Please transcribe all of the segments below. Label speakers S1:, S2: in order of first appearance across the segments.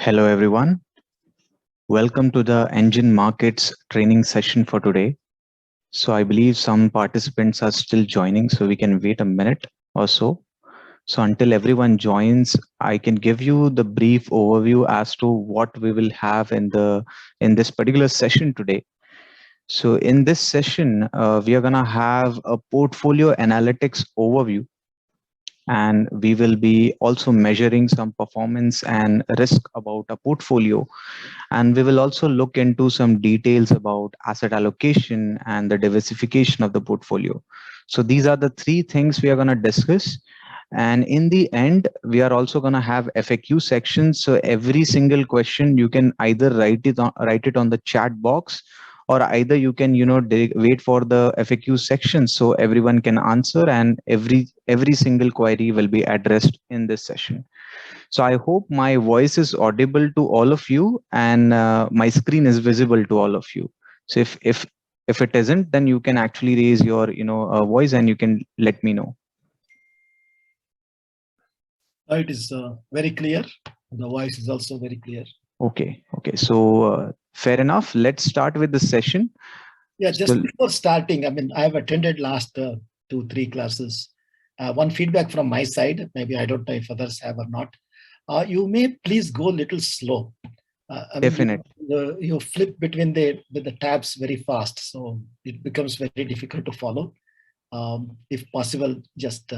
S1: Hello everyone. Welcome to the Engine Markets training session for today. So I believe some participants are still joining, so we can wait a minute or so. So until everyone joins, I can give you the brief overview as to what we will have in this particular session today. So in this session, we are gonna have a portfolio analytics overview, and we will be also measuring some performance and risk about a portfolio, and we will also look into some details about asset allocation and the diversification of the portfolio. So these are the three things we are going to discuss. And in the end, we are also going to have FAQ sections. So every single question you can either write it on the chat box, or either you can wait for the FAQ section so everyone can answer, and every single query will be addressed in this session. So I hope my voice is audible to all of you, and my screen is visible to all of you. So if it isn't, then you can actually raise your voice and you can let me know.
S2: It is very clear. The voice is also very clear.
S1: Okay. So fair enough. Let's start with the session.
S2: Yeah, just before starting, I mean, I have attended last 2-3 classes. One feedback from my side, maybe I don't know if others have or not. You may please go a little slow.
S1: Definitely.
S2: You flip between the tabs very fast, so it becomes very difficult to follow. If possible, just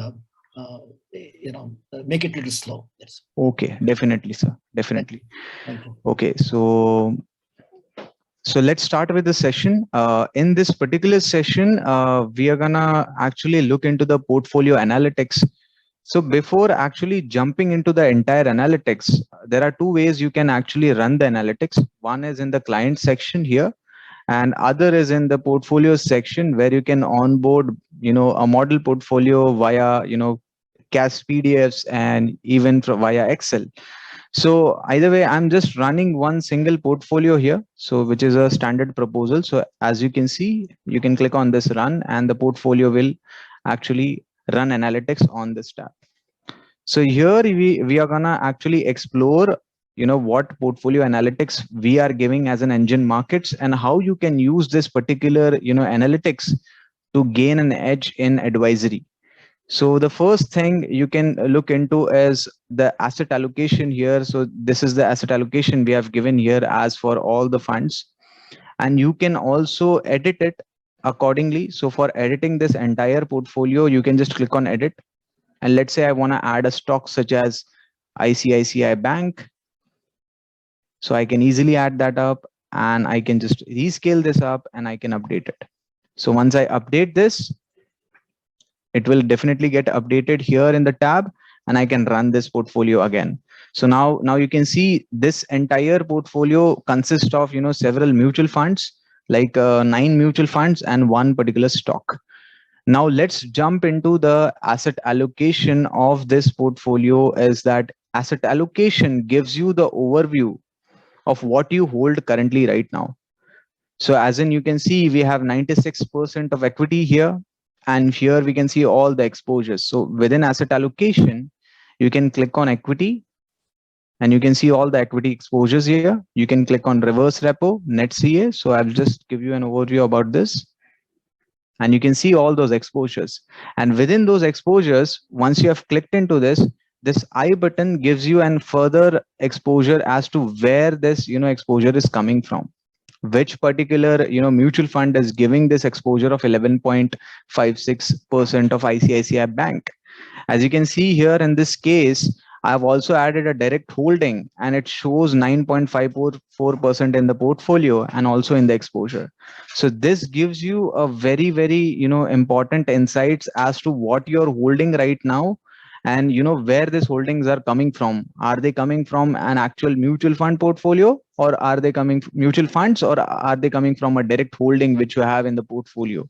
S2: make it a little slow. Yes.
S1: Okay, definitely, sir. Definitely.
S2: Thank you.
S1: Okay, so let's start with the session. In this particular session, we are gonna actually look into the portfolio analytics. So before actually jumping into the entire analytics, there are two ways you can actually run the analytics. One is in the client section here, and other is in the portfolio section where you can onboard, a model portfolio via, CAS PDFs and even via Excel. So either way, I'm just running one single portfolio here, so which is a standard proposal. So as you can see, you can click on this run and the portfolio will actually run analytics on this tab. So here we are gonna actually explore, what portfolio analytics we are giving as an Engine Markets, and how you can use this particular, analytics to gain an edge in advisory. So the first thing you can look into is the asset allocation here. So this is the asset allocation we have given here as for all the funds, and you can also edit it accordingly. So for editing this entire portfolio, you can just click on edit, and let's say I want to add a stock such as ICICI Bank. So I can easily add that up, and I can just rescale this up and I can update it. So once I update this, it will definitely get updated here in the tab, and I can run this portfolio again. So now you can see this entire portfolio consists of, several mutual funds, like 9 mutual funds and one particular stock. Now let's jump into the asset allocation of this portfolio. Is that asset allocation gives you the overview of what you hold currently right now. So as in, you can see we have 96% of equity here, and here we can see all the exposures. So within asset allocation, you can click on equity and you can see all the equity exposures here. You can click on reverse repo, net CA. So I'll just give you an overview about this. And you can see all those exposures. And within those exposures, once you have clicked into this I button gives you an further exposure as to where this, exposure is coming from. Which particular, mutual fund is giving this exposure of 11.56% of ICICI Bank. As you can see here in this case, I've also added a direct holding, and it shows 9.54% in the portfolio and also in the exposure. So this gives you a very, very, important insights as to what you're holding right now, and where these holdings are coming from. Are they coming from an actual mutual fund portfolio, or are they coming from mutual funds, or are they coming from a direct holding which you have in the portfolio?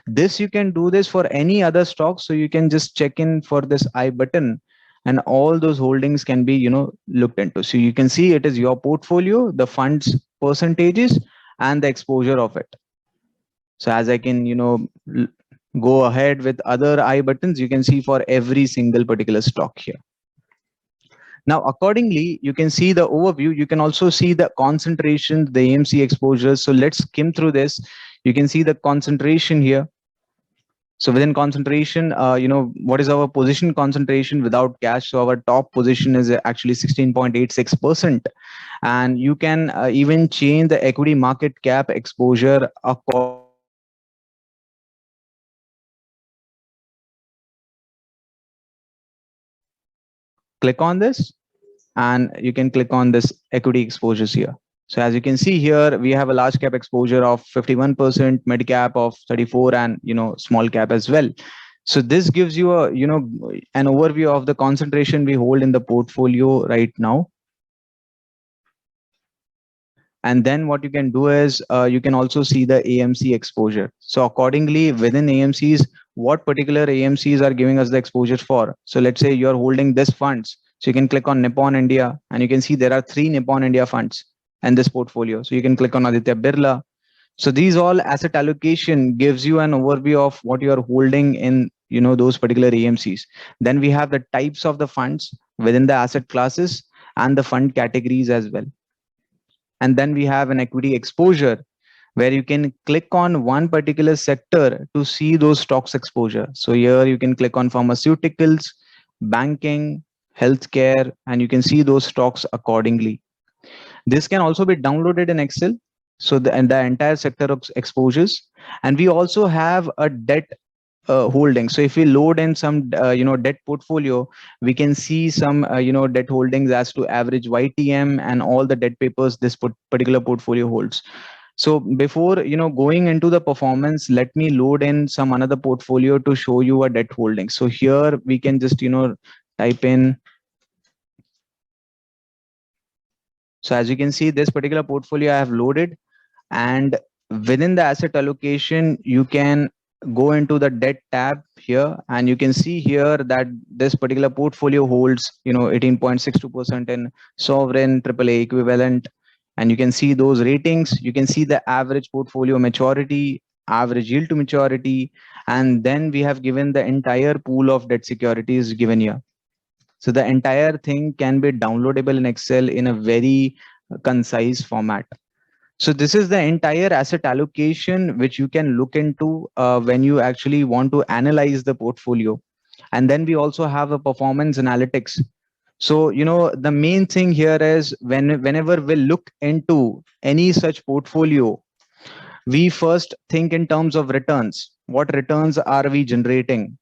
S1: This you can do this for any other stock, so you can just check in for this I button, and all those holdings can be, looked into. So you can see it is your portfolio, the funds percentages, and the exposure of it. So as I can, go ahead with other I buttons, you can see for every single particular stock here. Now, accordingly, you can see the overview. You can also see the concentration, the AMC exposures. So let's skim through this. You can see the concentration here. So within concentration, what is our position concentration without cash? So our top position is actually 16.86%. And you can even change the equity market cap exposure according. Click on this, and you can click on this equity exposures here. So as you can see here, we have a large cap exposure of 51%, mid cap of 34, and small cap as well. So this gives you a an overview of the concentration we hold in the portfolio right now. And then what you can do is you can also see the AMC exposure. So accordingly, within AMCs, what particular AMCs are giving us the exposure for? So let's say you're holding this funds. So you can click on Nippon India, and you can see there are 3 Nippon India funds in this portfolio. So you can click on Aditya Birla. So these all asset allocation gives you an overview of what you are holding in those particular AMCs. Then we have the types of the funds within the asset classes and the fund categories as well. And then we have an equity exposure where you can click on one particular sector to see those stocks exposure. So here you can click on pharmaceuticals, banking, healthcare, and you can see those stocks accordingly. This can also be downloaded in Excel. So the entire sector of exposures. And we also have a debt holding. So if we load in some debt portfolio, we can see some debt holdings as to average YTM and all the debt papers this particular portfolio holds. So before going into the performance, let me load in some another portfolio to show you a debt holding. So here we can just type in. So as you can see, this particular portfolio I have loaded, and within the asset allocation, you can go into the debt tab here, and you can see here that this particular portfolio holds 18.62% in sovereign AAA equivalent, and you can see those ratings. You can see the average portfolio maturity, average yield to maturity, and then we have given the entire pool of debt securities given here. So the entire thing can be downloadable in Excel in a very concise format. So this is the entire asset allocation which you can look into when you actually want to analyze the portfolio. And then we also have a performance analytics. So the main thing here is whenever we look into any such portfolio, we first think in terms of returns. What returns are we generating?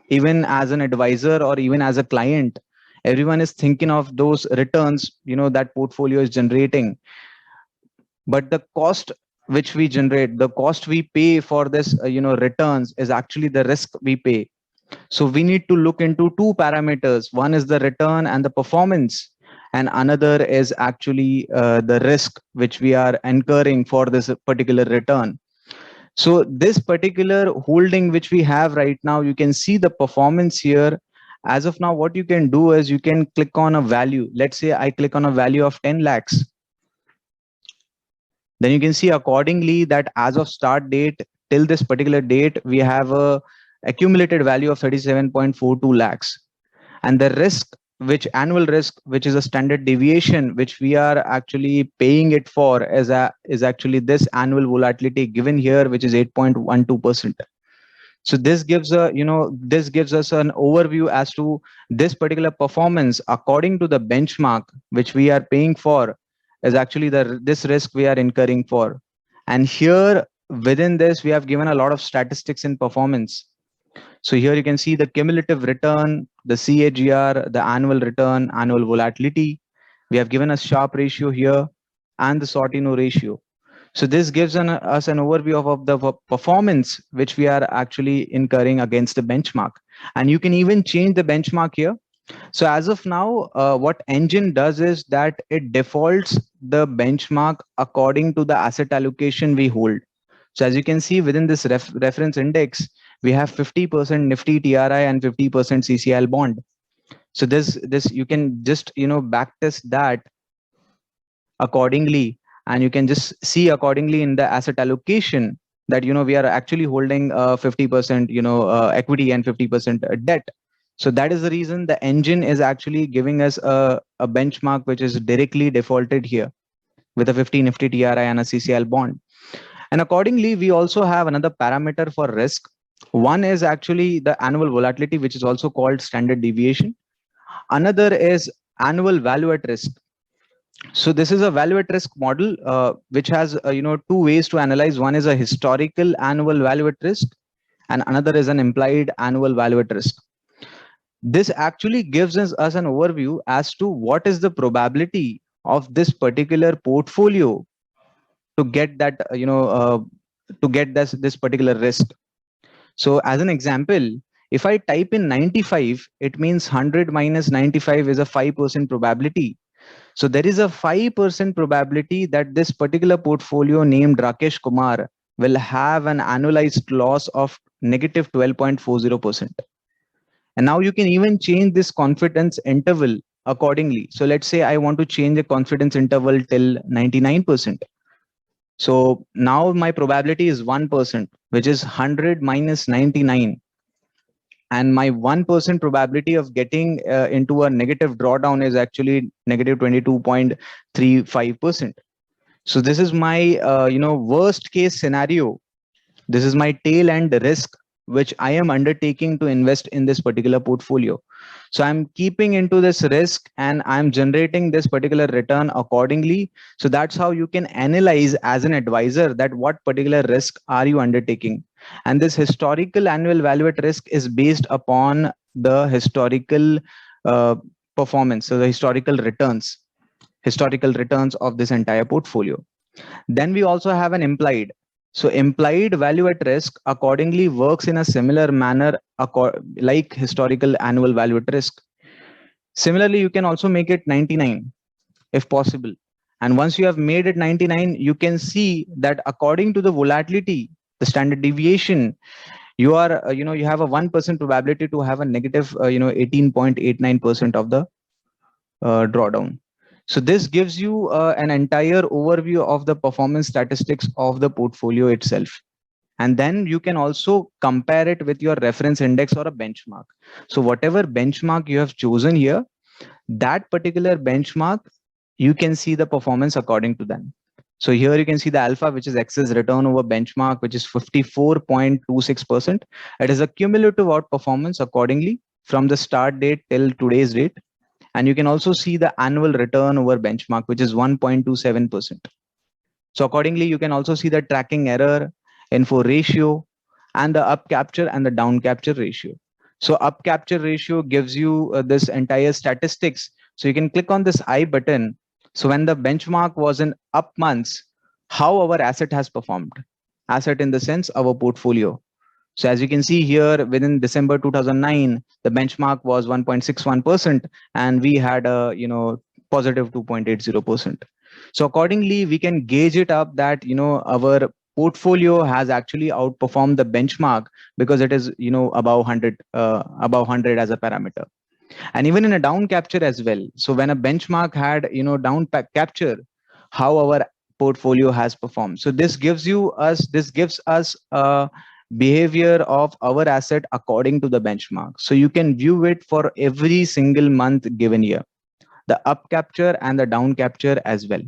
S1: Even as an advisor or even as a client, everyone is thinking of those returns that portfolio is generating. But the cost which we generate, the cost we pay for this returns is actually the risk we pay. So we need to look into two parameters. One is the return and the performance, and another is actually the risk which we are incurring for this particular return. So this particular holding which we have right now, you can see the performance here. As of now, what you can do is you can click on a value. Let's say I click on a value of 10 lakhs. Then you can see accordingly that as of start date till this particular date, we have a accumulated value of 37.42 lakhs. And the risk, which annual risk, which is a standard deviation, which we are actually paying it for is actually this annual volatility given here, which is 8.12%. So this gives us an overview as to this particular performance according to the benchmark which we are paying for is actually this risk we are incurring for. And here within this, we have given a lot of statistics in performance. So here you can see the cumulative return, the CAGR, the annual return, annual volatility. We have given a Sharpe ratio here and the Sortino ratio. So this gives us an overview of the performance which we are actually incurring against the benchmark. And you can even change the benchmark here. So as of now, what Engine does is that it defaults the benchmark according to the asset allocation we hold. So as you can see within this reference index, we have 50% Nifty TRI and 50% CCL bond. So this you can just backtest that accordingly, and you can just see accordingly in the asset allocation that we are actually holding 50% equity and 50% debt. So that is the reason the engine is actually giving us a benchmark which is directly defaulted here with a 50 Nifty TRI and a CCL bond. And accordingly, we also have another parameter for risk. One is actually the annual volatility, which is also called standard deviation. Another is annual value at risk. So this is a value at risk model, which has two ways to analyze. One is a historical annual value at risk, and another is an implied annual value at risk. This actually gives us an overview as to what is the probability of this particular portfolio to get that to get this particular risk. So as an example, if I type in 95, it means 100 minus 95 is a 5% probability. So there is a 5% probability that this particular portfolio named Rakesh Kumar will have an annualized loss of negative 12.40%. And now you can even change this confidence interval accordingly. So let's say I want to change the confidence interval till 99%. So now my probability is 1%, which is 100 minus 99. And my 1% probability of getting into a negative drawdown is actually negative 22.35%. So this is my worst case scenario. This is my tail end risk which I am undertaking to invest in this particular portfolio. So I'm keeping into this risk and I'm generating this particular return accordingly. So that's how you can analyze as an advisor that what particular risk are you undertaking. And this historical annual value at risk is based upon the historical performance, so the historical returns of this entire portfolio. Then we also have an implied. So implied value at risk accordingly works in a similar manner like historical annual value at risk. Similarly, you can also make it 99 if possible. And once you have made it 99, you can see that according to the volatility, the standard deviation, you are, you have a 1% probability to have a negative, 18.89% of the drawdown. So this gives you an entire overview of the performance statistics of the portfolio itself. And then you can also compare it with your reference index or a benchmark. So whatever benchmark you have chosen here, that particular benchmark, you can see the performance according to them. So here you can see the alpha, which is excess return over benchmark, which is 54.26%. It is a cumulative outperformance accordingly from the start date till today's date. And you can also see the annual return over benchmark, which is 1.27%. So accordingly, you can also see the tracking error, info ratio, and the up capture and the down capture ratio. So up capture ratio gives you this entire statistics. So you can click on this I button. So when the benchmark was in up months, how our asset has performed. Asset in the sense our portfolio. So as you can see here, within December 2009, the benchmark was 1.61%, and we had a positive 2.80%. So accordingly, we can gauge it up that our portfolio has actually outperformed the benchmark because it is above 100 as a parameter. And even in a down capture as well. So when a benchmark had down capture, how our portfolio has performed. So this gives us behavior of our asset according to the benchmark. So you can view it for every single month given year, the up capture and the down capture as well.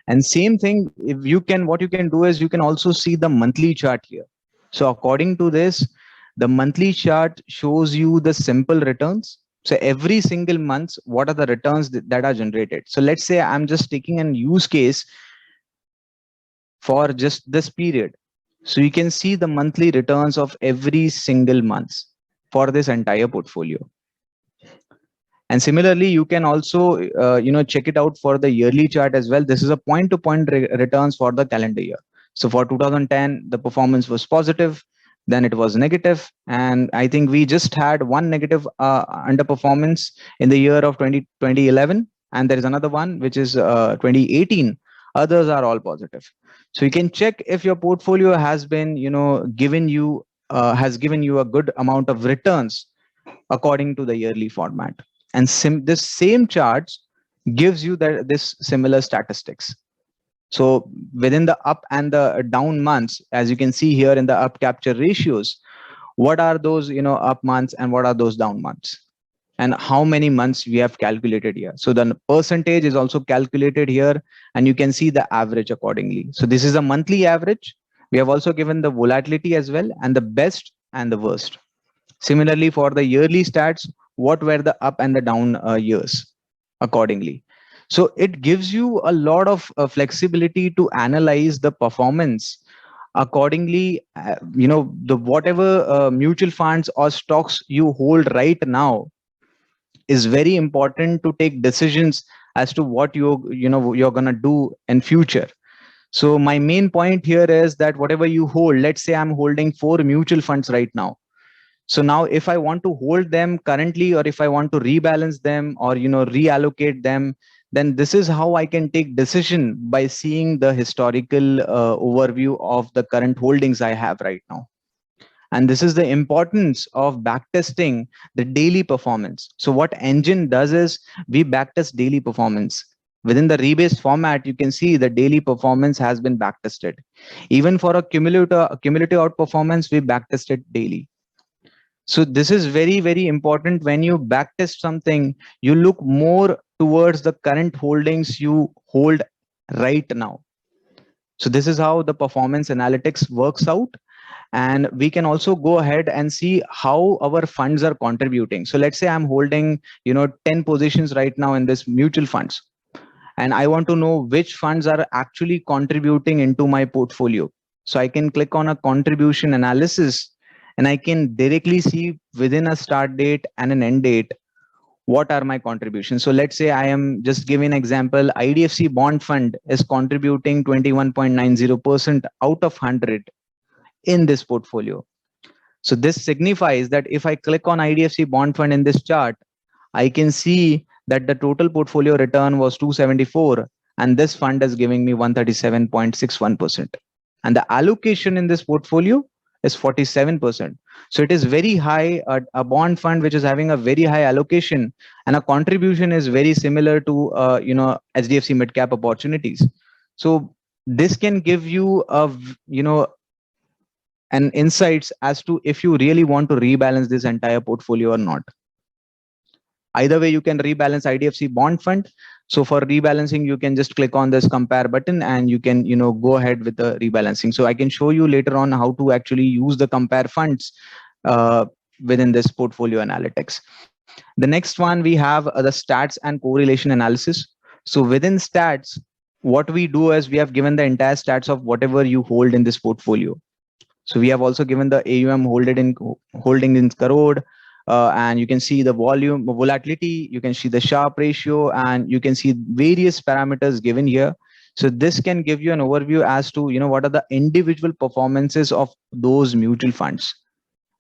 S1: And same thing, what you can do is you can also see the monthly chart here. So according to this, the monthly chart shows you the simple returns. So every single month, what are the returns that are generated? So let's say I'm just taking an use case for just this period. So you can see the monthly returns of every single month for this entire portfolio. And similarly, you can also check it out for the yearly chart as well. This is a point-to-point returns for the calendar year. So for 2010, the performance was positive, then it was negative, and I think we just had one negative underperformance in the year of 2011, and there is another one which is 2018. Others are all positive. So you can check if your portfolio has been given you a good amount of returns according to the yearly format. And this same charts gives you this similar statistics. So within the up and the down months, as you can see here in the up capture ratios, what are those, up months and what are those down months, and how many months we have calculated here. So the percentage is also calculated here, and you can see the average accordingly. So this is a monthly average. We have also given the volatility as well, and the best and the worst. Similarly, for the yearly stats, what were the up and the down years accordingly. So it gives you a lot of flexibility to analyze the performance accordingly. The whatever mutual funds or stocks you hold right now is very important to take decisions as to what you're going to do in future. So my main point here is that whatever you hold, let's say I'm holding 4 mutual funds right now. So now if I want to hold them currently, or if I want to rebalance them, or reallocate them, then this is how I can take decision, by seeing the historical overview of the current holdings I have right now. And this is the importance of backtesting the daily performance. So what Engine does is we backtest daily performance. Within the rebase format, you can see the daily performance has been backtested. Even for a cumulative outperformance, we backtest it daily. So this is very, very important. When you backtest something, you look more towards the current holdings you hold right now. So this is how the performance analytics works out. And we can also go ahead and see how our funds are contributing. So let's say I'm holding 10 positions right now in this mutual funds, and I want to know which funds are actually contributing into my portfolio. So I can click on a contribution analysis, and I can directly see within a start date and an end date what are my contributions. So let's say I am just giving an example, IDFC bond fund is contributing 21.90% out of 100 in this portfolio. So this signifies that if I click on IDFC bond fund in this chart, I can see that the total portfolio return was 274, and this fund is giving me 137.61%. And the allocation in this portfolio is 47%. So it is very high. A bond fund which is having a very high allocation and a contribution is very similar to HDFC mid cap opportunities. So this can give you an insights as to if you really want to rebalance this entire portfolio or not. Either way, you can rebalance IDFC bond fund. So for rebalancing, you can just click on this compare button, and you can go ahead with the rebalancing. So I can show you later on how to actually use the compare funds within this portfolio analytics. The next one, we have the stats and correlation analysis. So within stats, what we do is we have given the entire stats of whatever you hold in this portfolio. So we have also given the AUM holding in crore, and you can see the volume, volatility, you can see the Sharpe ratio, and you can see various parameters given here. So this can give you an overview as to what are the individual performances of those mutual funds.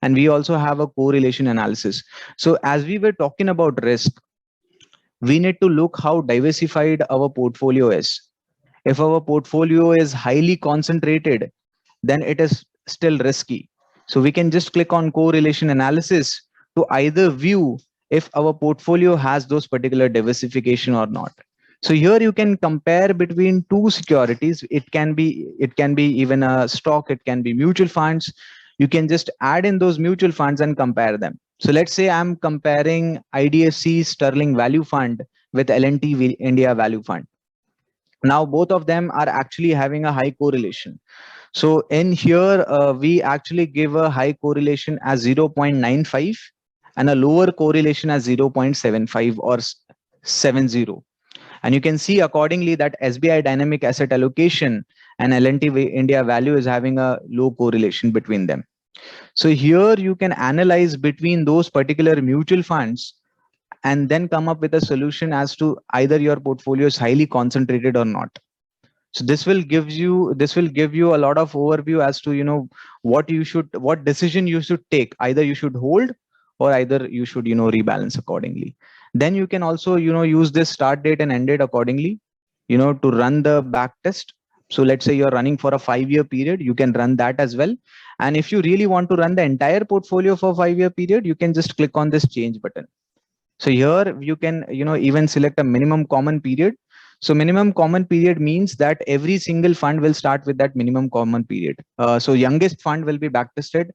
S1: And we also have a correlation analysis. So as we were talking about risk, we need to look how diversified our portfolio is. If our portfolio is highly concentrated, then it is still risky. So we can just click on correlation analysis to either view if our portfolio has those particular diversification or not. So here you can compare between two securities. It can be even a stock, it can be mutual funds. You can just add in those mutual funds and compare them. So let's say I'm comparing IDFC Sterling Value Fund with L&T India Value Fund. Now both of them are actually having a high correlation. So in here, we actually give a high correlation as 0.95 and a lower correlation as 0.75 or 70. And you can see accordingly that SBI Dynamic Asset Allocation and L&T India Value is having a low correlation between them. So here you can analyze between those particular mutual funds and then come up with a solution as to either your portfolio is highly concentrated or not. So this will give you a lot of overview as to what decision you should take. Either you should hold, or either you should rebalance accordingly. Then you can also use this start date and end date accordingly to run the back test. So let's say you're running for a 5-year period, you can run that as well. And if you really want to run the entire portfolio for 5-year period, you can just click on this change button. So here you can even select a minimum common period. So minimum common period means that every single fund will start with that minimum common period. So youngest fund will be backtested,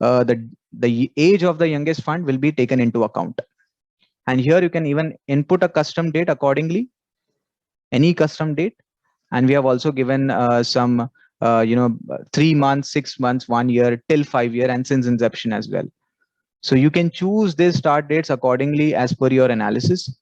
S1: the age of the youngest fund will be taken into account. And here you can even input a custom date accordingly, any custom date. And we have also given some 3 months, 6 months, 1 year, till 5 year, and since inception as well. So you can choose these start dates accordingly as per your analysis.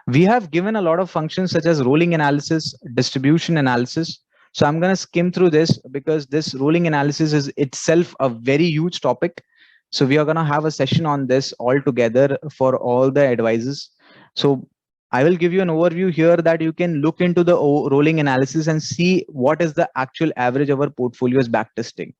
S1: We have given a lot of functions such as rolling analysis, distribution analysis. So I'm going to skim through this because this rolling analysis is itself a very huge topic. So we are going to have a session on this all together for all the advisors. So I will give you an overview here that you can look into the rolling analysis and see what is the actual average of our portfolio's backtesting.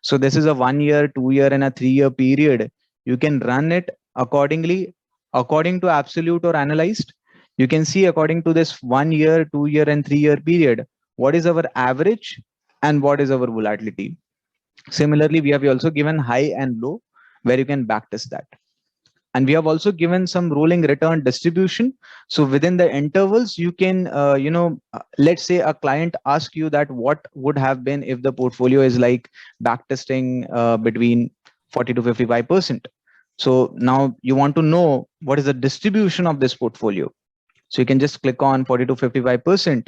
S1: So this is a 1 year, 2 year, and a 3 year period. You can run it accordingly, according to absolute or analyzed. You can see according to this 1 year, 2 year, and 3 year period, what is our average and what is our volatility. Similarly, we have also given high and low where you can backtest that. And we have also given some rolling return distribution. So within the intervals, you can, let's say a client asks you that what would have been if the portfolio is like backtesting between 40 to 55%. So now you want to know what is the distribution of this portfolio. So you can just click on 40 to 55%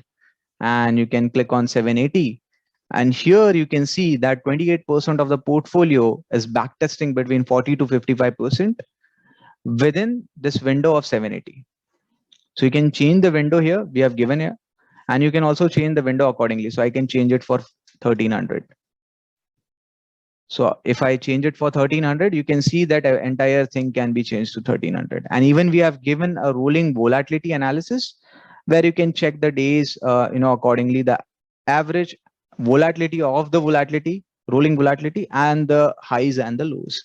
S1: and you can click on 780. And here you can see that 28% of the portfolio is backtesting between 40 to 55% within this window of 780. So you can change the window here, we have given here, and you can also change the window accordingly. So I can change it for 1300. So if I change it for 1300, you can see that entire thing can be changed to 1300. And even we have given a rolling volatility analysis where you can check the days, accordingly, the average volatility of the volatility, rolling volatility, and the highs and the lows.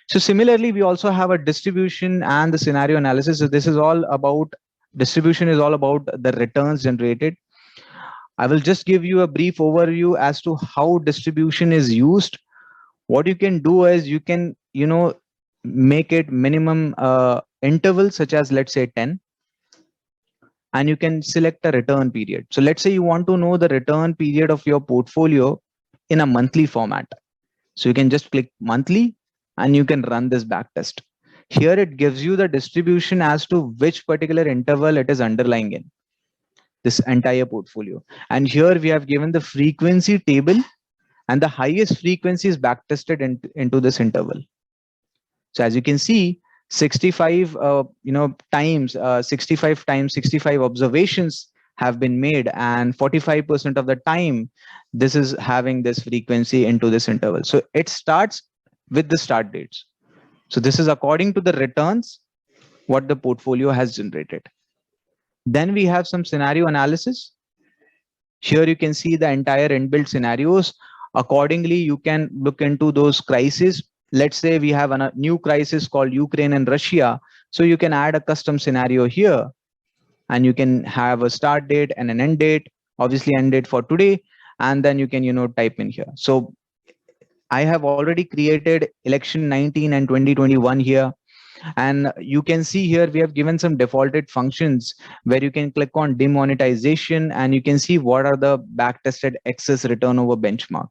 S1: So similarly, we also have a distribution and the scenario analysis. So this is all about, distribution is all about the returns generated. I will just give you a brief overview as to how distribution is used. What you can do is you can, make it minimum interval such as let's say 10. And you can select a return period. So let's say you want to know the return period of your portfolio in a monthly format. So you can just click monthly and you can run this backtest. Here it gives you the distribution as to which particular interval it is underlying in this entire portfolio. And here we have given the frequency table, and the highest frequency is backtested into this interval. So as you can see, 65 times 65 observations have been made, and 45% of the time this is having this frequency into this interval. So it starts with the start dates. So this is according to the returns what the portfolio has generated. Then we have some scenario analysis. Here you can see the entire inbuilt scenarios. Accordingly, you can look into those crises. Let's say we have a new crisis called Ukraine and Russia. So you can add a custom scenario here, and you can have a start date and an end date, obviously end date for today. And then you can, type in here. So I have already created election 19 and 2021 here. And you can see here we have given some defaulted functions where you can click on demonetization and you can see what are the backtested excess return over benchmark.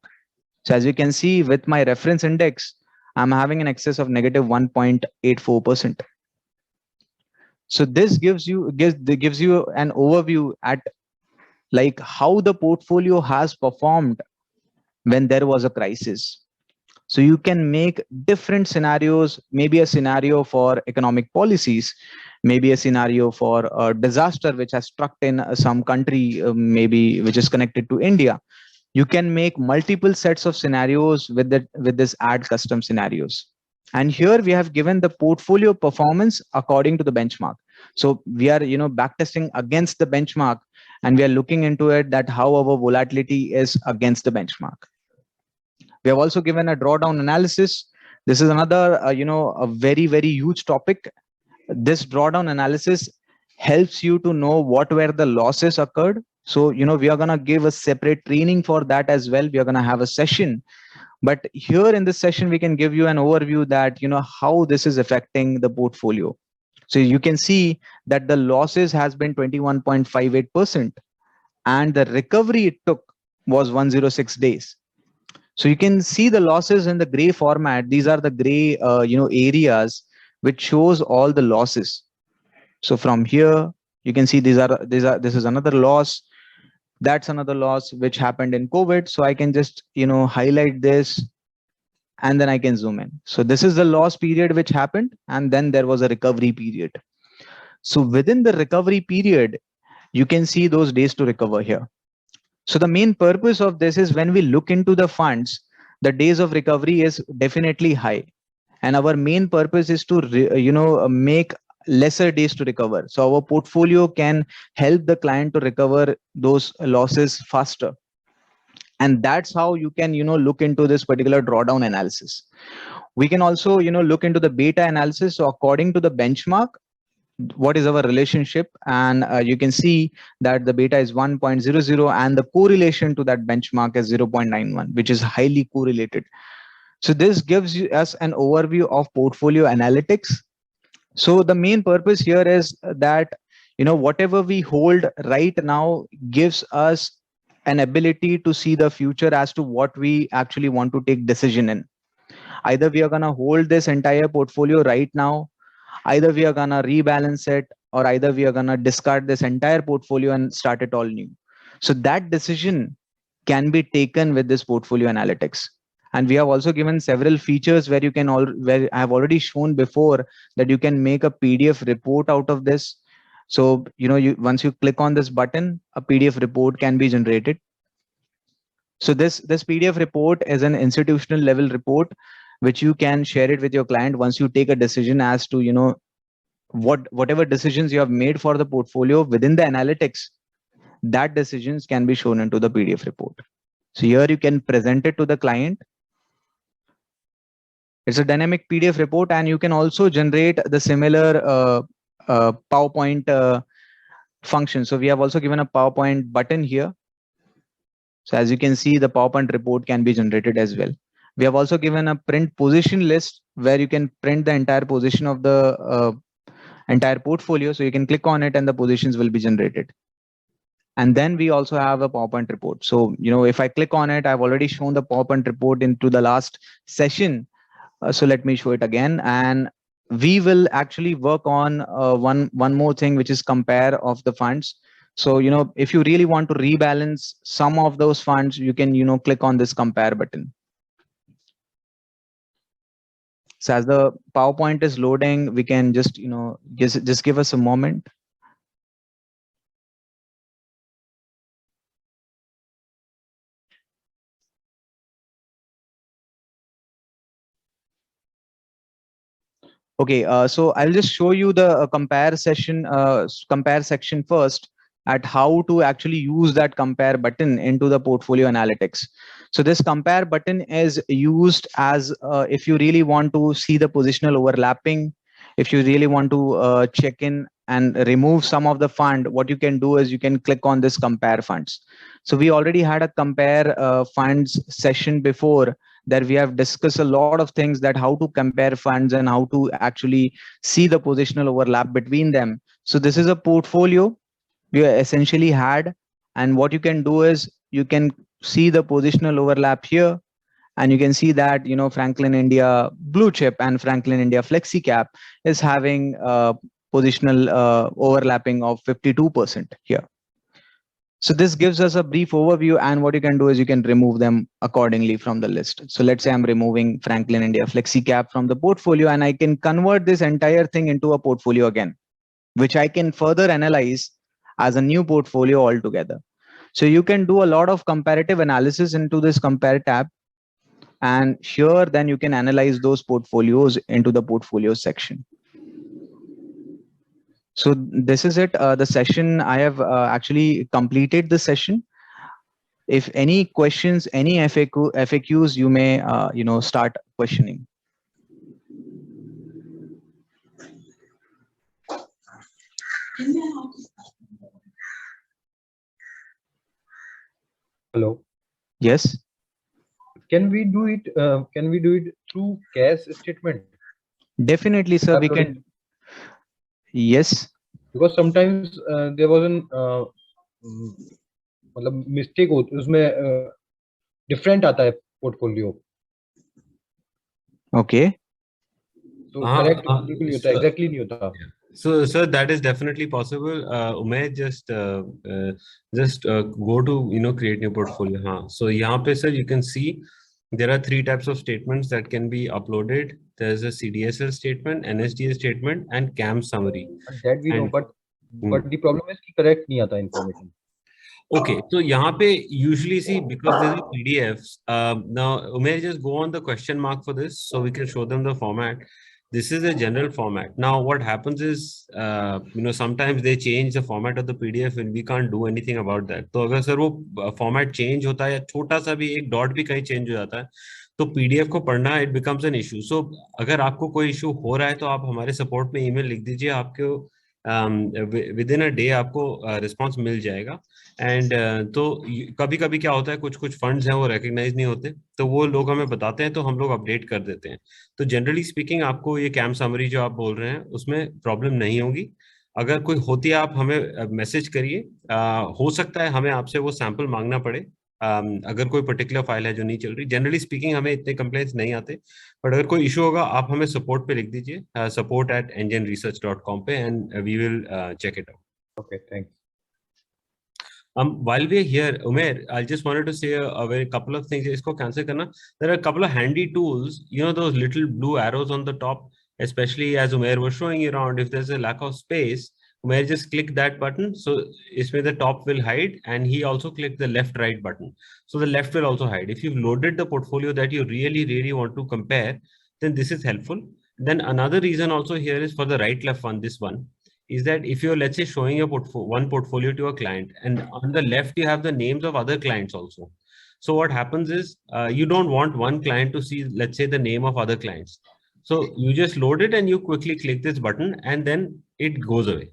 S1: So as you can see with my reference index, I'm having an excess of negative 1.84%. So this gives you an overview at like how the portfolio has performed when there was a crisis. So you can make different scenarios, maybe a scenario for economic policies, maybe a scenario for a disaster which has struck in some country, maybe which is connected to India. You can make multiple sets of scenarios with this add custom scenarios. And here we have given the portfolio performance according to the benchmark. So we are, backtesting against the benchmark, and we are looking into it that how our volatility is against the benchmark. We have also given a drawdown analysis. This is another, a very, very huge topic. This drawdown analysis helps you to know what were the losses occurred. So, we are going to give a separate training for that as well. We are going to have a session. But here in this session, we can give you an overview that, how this is affecting the portfolio. So you can see that the losses has been 21.58%, and the recovery it took was 106 days. So you can see the losses in the gray format. These are the gray, areas which shows all the losses. So from here, you can see this is another loss. That's another loss which happened in COVID. So I can just, highlight this and then I can zoom in. So this is the loss period which happened. And then there was a recovery period. So within the recovery period, you can see those days to recover here. So the main purpose of this is when we look into the funds, the days of recovery is definitely high. And our main purpose is to, make lesser days to recover. So our portfolio can help the client to recover those losses faster. And that's how you can, look into this particular drawdown analysis. We can also, look into the beta analysis. So according to the benchmark, what is our relationship, and you can see that the beta is 1.00 and the correlation to that benchmark is 0.91, which is highly correlated. So this gives us an overview of portfolio analytics. So the main purpose here is that, whatever we hold right now gives us an ability to see the future as to what we actually want to take decision in. Either we are going to hold this entire portfolio right now, either we are going to rebalance it, or either we are going to discard this entire portfolio and start it all new. So that decision can be taken with this portfolio analytics. And we have also given several features where you can where I have already shown before that you can make a PDF report out of this. So, once you click on this button, a PDF report can be generated. So this PDF report is an institutional level report, which you can share it with your client once you take a decision as to, whatever decisions you have made for the portfolio within the analytics, that decisions can be shown into the PDF report. So here you can present it to the client. It's a dynamic PDF report, and you can also generate the similar PowerPoint function. So we have also given a PowerPoint button here. So as you can see, the PowerPoint report can be generated as well. We have also given a print position list where you can print the entire position of the entire portfolio. So you can click on it and the positions will be generated. And then we also have a PowerPoint report. So, if I click on it, I've already shown the PowerPoint report into the last session. So let me show it again. And we will actually work on one more thing, which is compare of the funds. So, if you really want to rebalance some of those funds, you can, click on this compare button. So as the PowerPoint is loading, we can just, just give us a moment. Okay, so I'll just show you the compare section first, at how to actually use that compare button into the portfolio analytics. So this compare button is used as if you really want to see the positional overlapping, if you really want to check in and remove some of the fund, what you can do is you can click on this compare funds. So we already had a compare funds session before, that we have discussed a lot of things, that how to compare funds and how to actually see the positional overlap between them. So this is a portfolio we essentially had, and what you can do is you can see the positional overlap here, and you can see that Franklin India Blue Chip and Franklin India Flexi Cap is having positional overlapping of 52% here. So this gives us a brief overview, and what you can do is you can remove them accordingly from the list. So let's say I'm removing Franklin India Flexi Cap from the portfolio, and I can convert this entire thing into a portfolio again, which I can further analyze as a new portfolio altogether. So you can do a lot of comparative analysis into this compare tab, and here then you can analyze those portfolios into the portfolio section. So this is it, the session. I have actually completed the session. If any questions, any FAQs, you may start questioning.
S3: Hello.
S1: Yes.
S3: Can we do it? Can we do it through cash statement?
S1: Definitely, sir. We can. Yes.
S3: Because sometimes there was an मतलब mistake हो उसमें different आता है portfolio.
S1: Okay.
S3: So correct, बिल्कुल नहीं होता, exactly नहीं होता.
S4: So, sir, that is definitely possible. Umesh, just go to create new portfolio. हाँ. So यहाँ पे sir, you can see there are 3 types of statements that can be uploaded. There's a CDSL statement, NSDL statement, and CAM summary.
S3: That we know, but the problem is कि correct नहीं आता information.
S4: Okay, so यहाँ पे usually see because there's a PDFs. Now Umesh, just go on the question mark for this so we can show them the format. This is a general format. Now what happens is sometimes they change the format of the PDF and we can't do anything about that. तो अगर sir वो format change होता है या छोटा सा भी एक dot भी कहीं change हो जाता है तो PDF को पढ़ना it becomes an issue. So अगर आपको कोई issue हो रहा है तो आप हमारे support में email लिख दीजिए, आपको within a day आपको response मिल जाएगा. एंड तो कभी कभी क्या होता है कुछ फंड्स हैं वो रिकग्नाइज नहीं होते तो वो लोग हमें बताते हैं तो हम लोग अपडेट कर देते हैं. तो जनरली स्पीकिंग आपको ये कैम समरी जो आप बोल रहे हैं उसमें प्रॉब्लम नहीं होगी. अगर कोई होती है आप हमें मैसेज करिए. हो सकता है हमें आपसे वो सैंपल मांगना पड़े अगर कोई पर्टिकुलर फाइल है जो नहीं चल रही. जनरली स्पीकिंग हमें इतने कंप्लेंट्स नहीं आते बट अगर कोई इशू होगा आप हमें सपोर्ट पे लिख दीजिए support@engineresearch.com पे and we will check it out.
S3: Okay, thanks.
S4: While we are here, Umair, I just wanted to say a very couple of things. Isko cancel karna. There are a couple of handy tools. Those little blue arrows on the top, especially as Umair was showing you around. If there's a lack of space, Umair just click that button. So isme the top will hide, and he also clicked the left-right button. So the left will also hide. If you've loaded the portfolio that you really want to compare, then this is helpful. Then another reason also here is for the right-left one. This one is that if you're, let's say, showing a one portfolio to a client and on the left you have the names of other clients also. So what happens is you don't want one client to see, let's say, the name of other clients. So you just load it and you quickly click this button and then it goes away.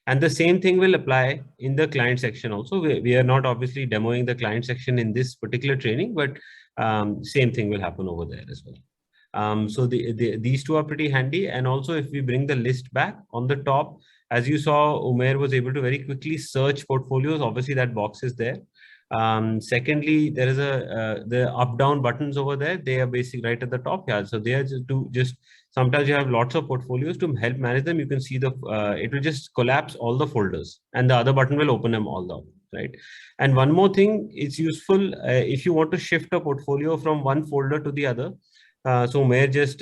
S4: And the same thing will apply in the client section also. We are not obviously demoing the client section in this particular training, but same thing will happen over there as well. So these two are pretty handy. And also if we bring the list back on the top, as you saw, Umair was able to very quickly search portfolios. Obviously that box is there. Secondly, there is the up down buttons over there. They are basically right at the top. Yeah, so they are just sometimes you have lots of portfolios. To help manage them, you can see it will just collapse all the folders and the other button will open them all up, right? And one more thing, it's useful if you want to shift a portfolio from one folder to the other. So Umair just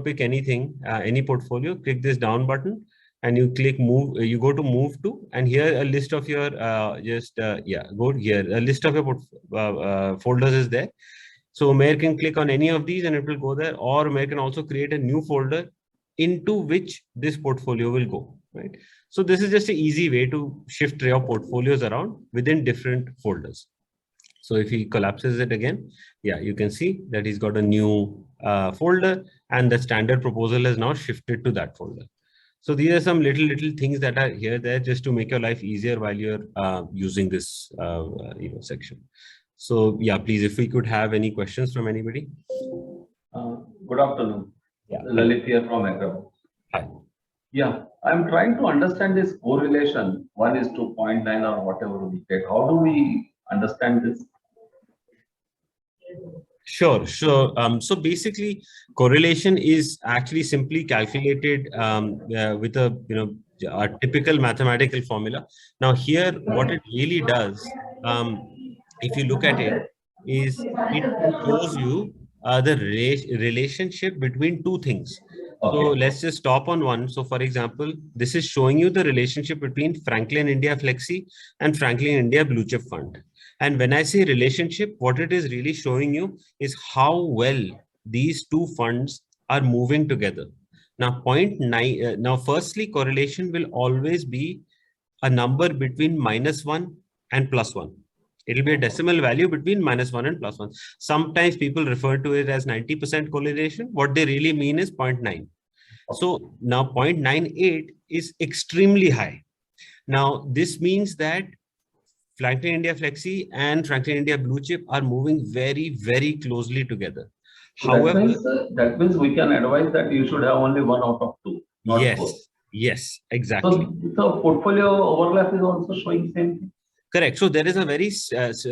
S4: pick anything, any portfolio, click this down button and you click move, you go to move to, and here a list of your go here, a list of your folders is there. So Umair can click on any of these and it will go there, or Umair can also create a new folder into which this portfolio will go, right? So this is just an easy way to shift your portfolios around within different folders. So if he collapses it again, yeah, you can see that he's got a new folder and the standard proposal is now shifted to that folder. So these are some little things that are here there just to make your life easier while you're using this section. So yeah, please, if we could have any questions from anybody.
S5: Good afternoon.
S4: Yeah.
S5: Lalit here from Hyderabad.
S4: Hi.
S5: Yeah, I'm trying to understand this correlation 1:0.9 or whatever we get. How do we understand this?
S4: Sure. So basically, correlation is actually simply calculated with a typical mathematical formula. Now here, what it really does, if you look at it, is it shows you the relationship between two things.
S5: Okay.
S4: So let's just stop on one. So for example, this is showing you the relationship between Franklin India Flexi and Franklin India Blue Chip Fund. And when I say relationship, what it is really showing you is how well these two funds are moving together. Now, 0.9. Now, firstly, correlation will always be a number between -1 and +1. It will be a decimal value between -1 and +1. Sometimes people refer to it as 90% correlation. What they really mean is 0.9. So now 0.98 is extremely high. Now, this means that Franklin India Flexi and Franklin India Blue Chip are moving very, very closely together.
S5: So
S4: However,
S5: that means we can advise that you should have only 1 out of 2. Not 4.
S4: Yes, exactly.
S5: So the portfolio overlap is also showing same thing.
S4: Correct. So there is a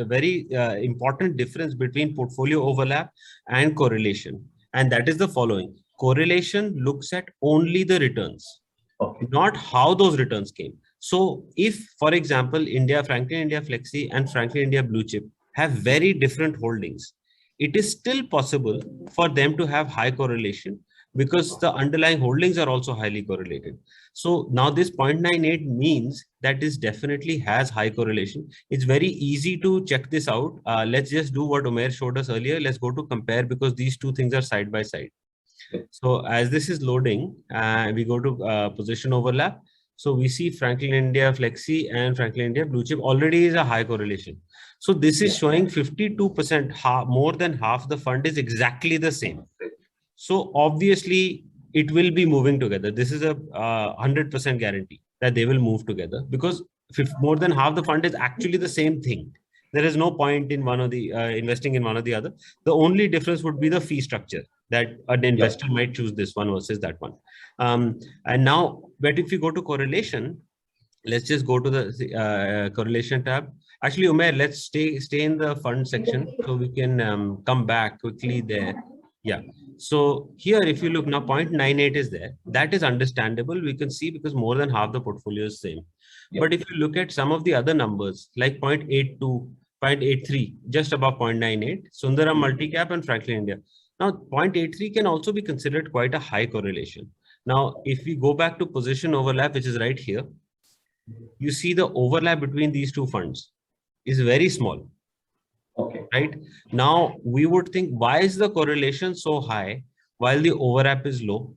S4: very important difference between portfolio overlap and correlation. And that is the following. Correlation looks at only the returns,
S5: Okay.
S4: not how those returns came. So if, for example, Franklin India Flexi and Franklin India Blue Chip have very different holdings, it is still possible for them to have high correlation because the underlying holdings are also highly correlated. So now this 0.98 means that this definitely has high correlation. It's very easy to check this out. Let's just do what Umair showed us earlier. Let's go to compare because these two things are side by side. So as this is loading, we go to position overlap. So we see Franklin India Flexi and Franklin India Blue Chip already is a high correlation. So this is showing 52%, more than half the fund is exactly the same. So obviously it will be moving together. This is a 100% guarantee that they will move together because more than half the fund is actually the same thing. There is no point in one of the investing in one or the other. The only difference would be the fee structure that an investor might choose this one versus that one. And now, but if you go to correlation, let's just go to the correlation tab. Actually, Umair, let's stay in the fund section so we can come back quickly there. Yeah. So here, if you look now, 0.98 is there. That is understandable. We can see because more than half the portfolio is same. But if you look at some of the other numbers like 0.82, 0.83, just above 0.98, Sundaram Multicap and Franklin India. Now, 0.83 can also be considered quite a high correlation. Now, if we go back to position overlap, which is right here, you see the overlap between these two funds is very small.
S5: Okay.
S4: Right now, we would think, why is the correlation so high while the overlap is low?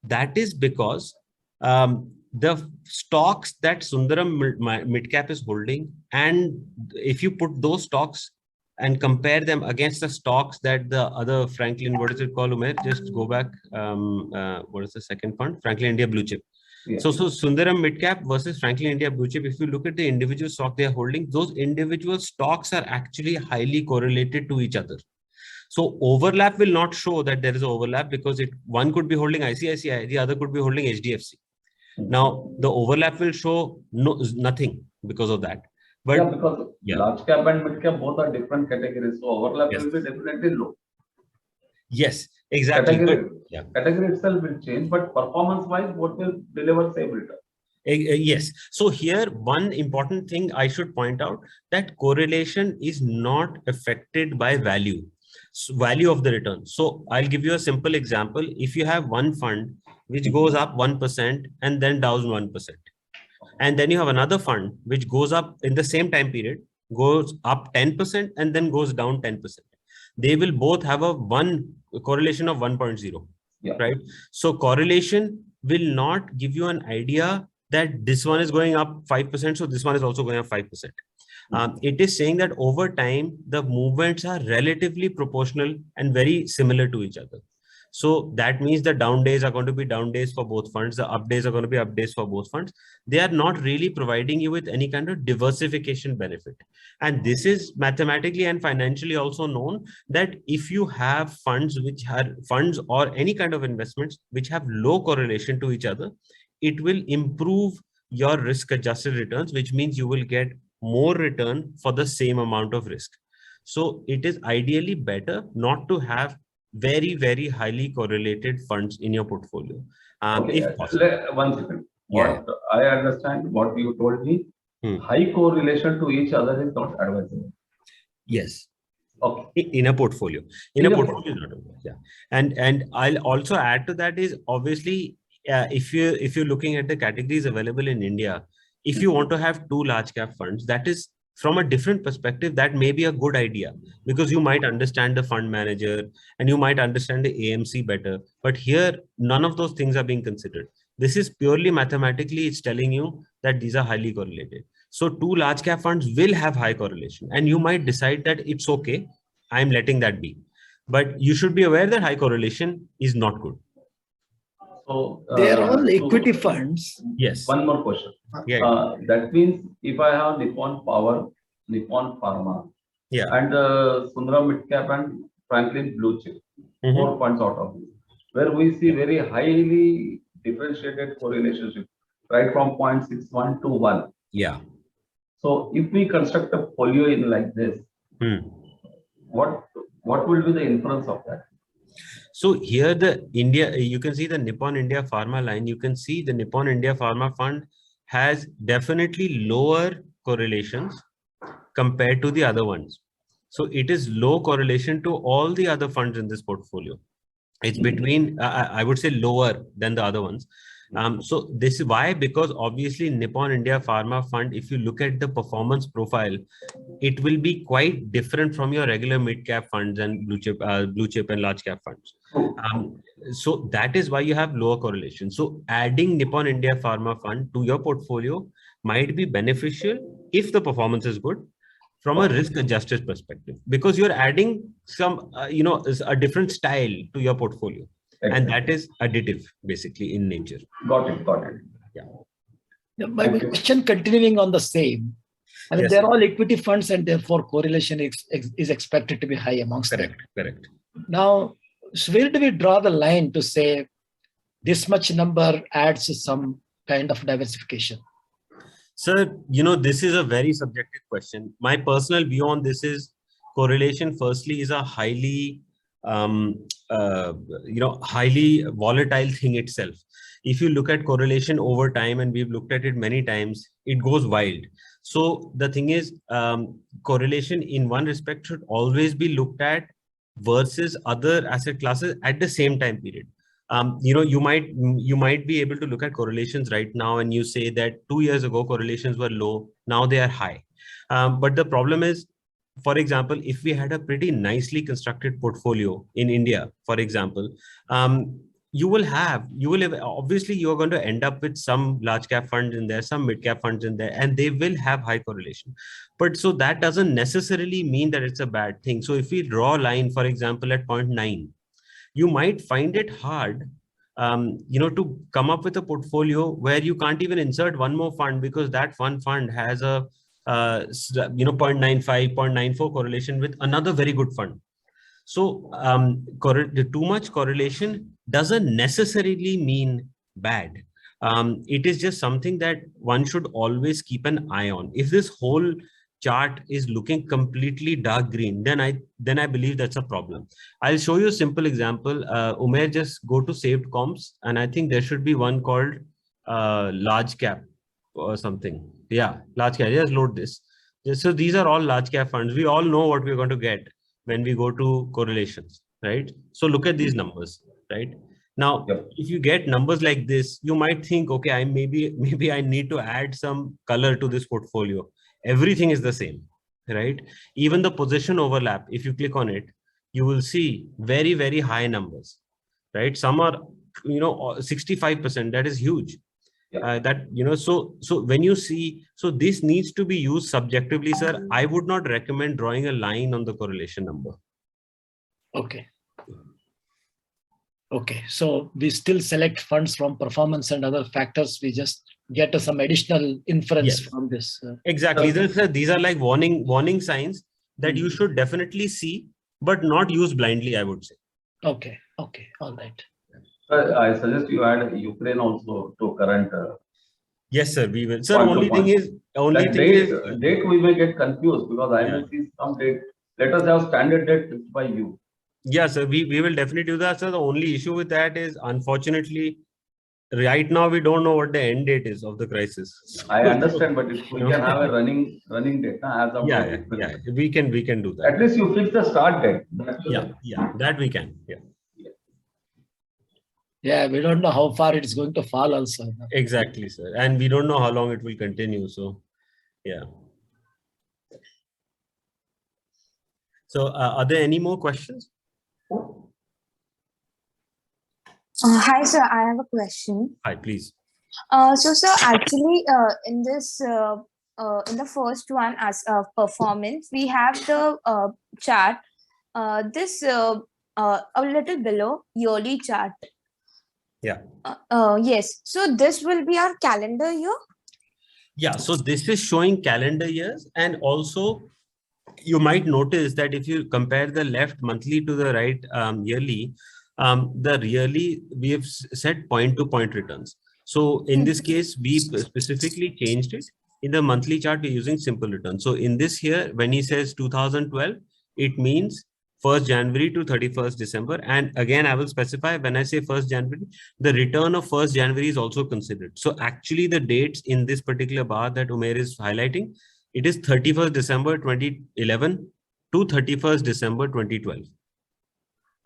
S4: That is because the stocks that Sundaram Midcap is holding, and if you put those stocks and compare them against the stocks that the other Franklin, what is it called, Umair? Just go back. What is the second fund? Franklin India Blue Chip.
S5: Yeah.
S4: So Sundaram Midcap versus Franklin India Blue Chip, if you look at the individual stock they are holding, those individual stocks are actually highly correlated to each other. So overlap will not show that there is an overlap because one could be holding ICICI, the other could be holding HDFC. Now the overlap will show nothing because of that. But
S5: because large cap and mid cap both are different categories, so overlap will be definitely low.
S4: Yes, exactly.
S5: Category itself will change, but performance-wise, both will deliver same return.
S4: Yes. So here, one important thing I should point out that correlation is not affected by value of the return. So I'll give you a simple example. If you have one fund which goes up 1% and then down 1%, and then you have another fund which goes up in the same time period, goes up 10% and then goes down 10%. They will both have a correlation of 1.0, right? So correlation will not give you an idea that this one is going up 5%, so this one is also going up 5%. It is saying that over time, the movements are relatively proportional and very similar to each other. So that means the down days are going to be down days for both funds. The up days are going to be up days for both funds. They are not really providing you with any kind of diversification benefit. And this is mathematically and financially also known that if you have funds or any kind of investments which have low correlation to each other, it will improve your risk adjusted returns, which means you will get more return for the same amount of risk. So it is ideally better not to have very, very highly correlated funds in your portfolio. If possible.
S5: One second. I understand what you told me. High correlation to each other is not advisable.
S4: Yes.
S5: Okay.
S4: In a portfolio. In a portfolio, not advisable. Yeah. And I'll also add to that is obviously if you're looking at the categories available in India, if you want to have 2 large cap funds, that is from a different perspective, that may be a good idea because you might understand the fund manager and you might understand the AMC better. But here, none of those things are being considered. This is purely mathematically, it's telling you that these are highly correlated. So 2 large cap funds will have high correlation and you might decide that it's okay, I'm letting that be. But you should be aware that high correlation is not good.
S5: So
S2: they are all equity funds.
S4: Yes.
S5: One more question. That means if I have Nippon Power, Nippon Pharma, and Sundaram Midcap and Franklin Blue Chip, 4 funds out of this, where we see very highly differentiated correlation, right from 0.61 to 1.
S4: Yeah.
S5: So if we construct a folio in like this, what will be the inference of that?
S4: So here you can see the Nippon India Pharma line. You can see the Nippon India Pharma Fund has definitely lower correlations compared to the other ones. So it is low correlation to all the other funds in this portfolio. It's between, I would say, lower than the other ones. So this is why, because obviously Nippon India Pharma Fund, if you look at the performance profile, it will be quite different from your regular mid-cap funds and blue chip and large cap funds. So that is why you have lower correlation. So adding Nippon India Pharma Fund to your portfolio might be beneficial if the performance is good from a risk-adjusted perspective, because you're adding some, a different style to your portfolio. Exactly. And that is additive, basically, in nature.
S5: Got it.
S2: Yeah. My question continuing on the same. I mean, yes, they're all equity funds, and therefore correlation is expected to be high amongst them.
S4: Correct.
S2: Now, so where do we draw the line to say this much number adds some kind of diversification?
S4: Sir, this is a very subjective question. My personal view on this is correlation, firstly, is a highly highly volatile thing itself. If you look at correlation over time, and we've looked at it many times, it goes wild. So the thing is, correlation in one respect should always be looked at versus other asset classes at the same time period. You might be able to look at correlations right now and you say that 2 years ago correlations were low, now they are high. But the problem is, for example, if we had a pretty nicely constructed portfolio in India, for example, obviously you're going to end up with some large cap funds in there, some mid cap funds in there, and they will have high correlation. But so that doesn't necessarily mean that it's a bad thing. So if we draw a line, for example, at 0.9, you might find it hard, to come up with a portfolio where you can't even insert one more fund, because that one fund has a 0.95, 0.94 correlation with another very good fund. So too much correlation doesn't necessarily mean bad. It is just something that one should always keep an eye on. If this whole chart is looking completely dark green, then I believe that's a problem. I'll show you a simple example. Umair, just go to saved comps, and I think there should be one called large cap or something. Yeah, large cap. Just load this. So these are all large cap funds. We all know what we're going to get when we go to correlations, right? So look at these numbers, right? Now, if you get numbers like this, you might think, okay, maybe I need to add some color to this portfolio. Everything is the same, right? Even the position overlap, if you click on it, you will see very, very high numbers, right? Some are, 65%. That is huge. So when you see, so this needs to be used subjectively, sir. I would not recommend drawing a line on the correlation number.
S2: Okay, so we still select funds from performance and other factors. We just get some additional inference from this.
S4: Exactly. These are like warning signs that you should definitely see, but not use blindly, I would say.
S2: Okay, all right.
S5: I suggest you add Ukraine also to current.
S4: Yes, sir, we will. Sir, only thing is
S5: date we may get confused, because I may see some date. Let us have standard date fixed by you.
S4: Yeah, sir, we will definitely do that, sir. The only issue with that is, unfortunately, right now we don't know what the end date is of the crisis.
S5: I understand, but if we can have a running date, as of
S4: we can do that.
S5: At least you fix the start date.
S4: That we can.
S2: Yeah, we don't know how far it's going to fall also.
S4: Exactly, sir. And we don't know how long it will continue. So, yeah. So, are there any more questions?
S6: Hi, sir. I have a question.
S4: Hi, please.
S6: So, sir, actually, in this, in the first one, as performance, we have the chart. This a little below yearly chart.
S4: Yeah.
S6: Yes. So this will be our calendar year.
S4: Yeah. So this is showing calendar years, and also you might notice that if you compare the left monthly to the right yearly, the yearly we have set point-to-point returns. So in this case, we specifically changed it In the monthly chart, we're using simple return. So in this here, when he says 2012, it means 1st January to 31st December. And again, I will specify when I say 1st January, the return of 1st January is also considered. So actually the dates in this particular bar that Umair is highlighting, it is 31st December 2011 to 31st December 2012.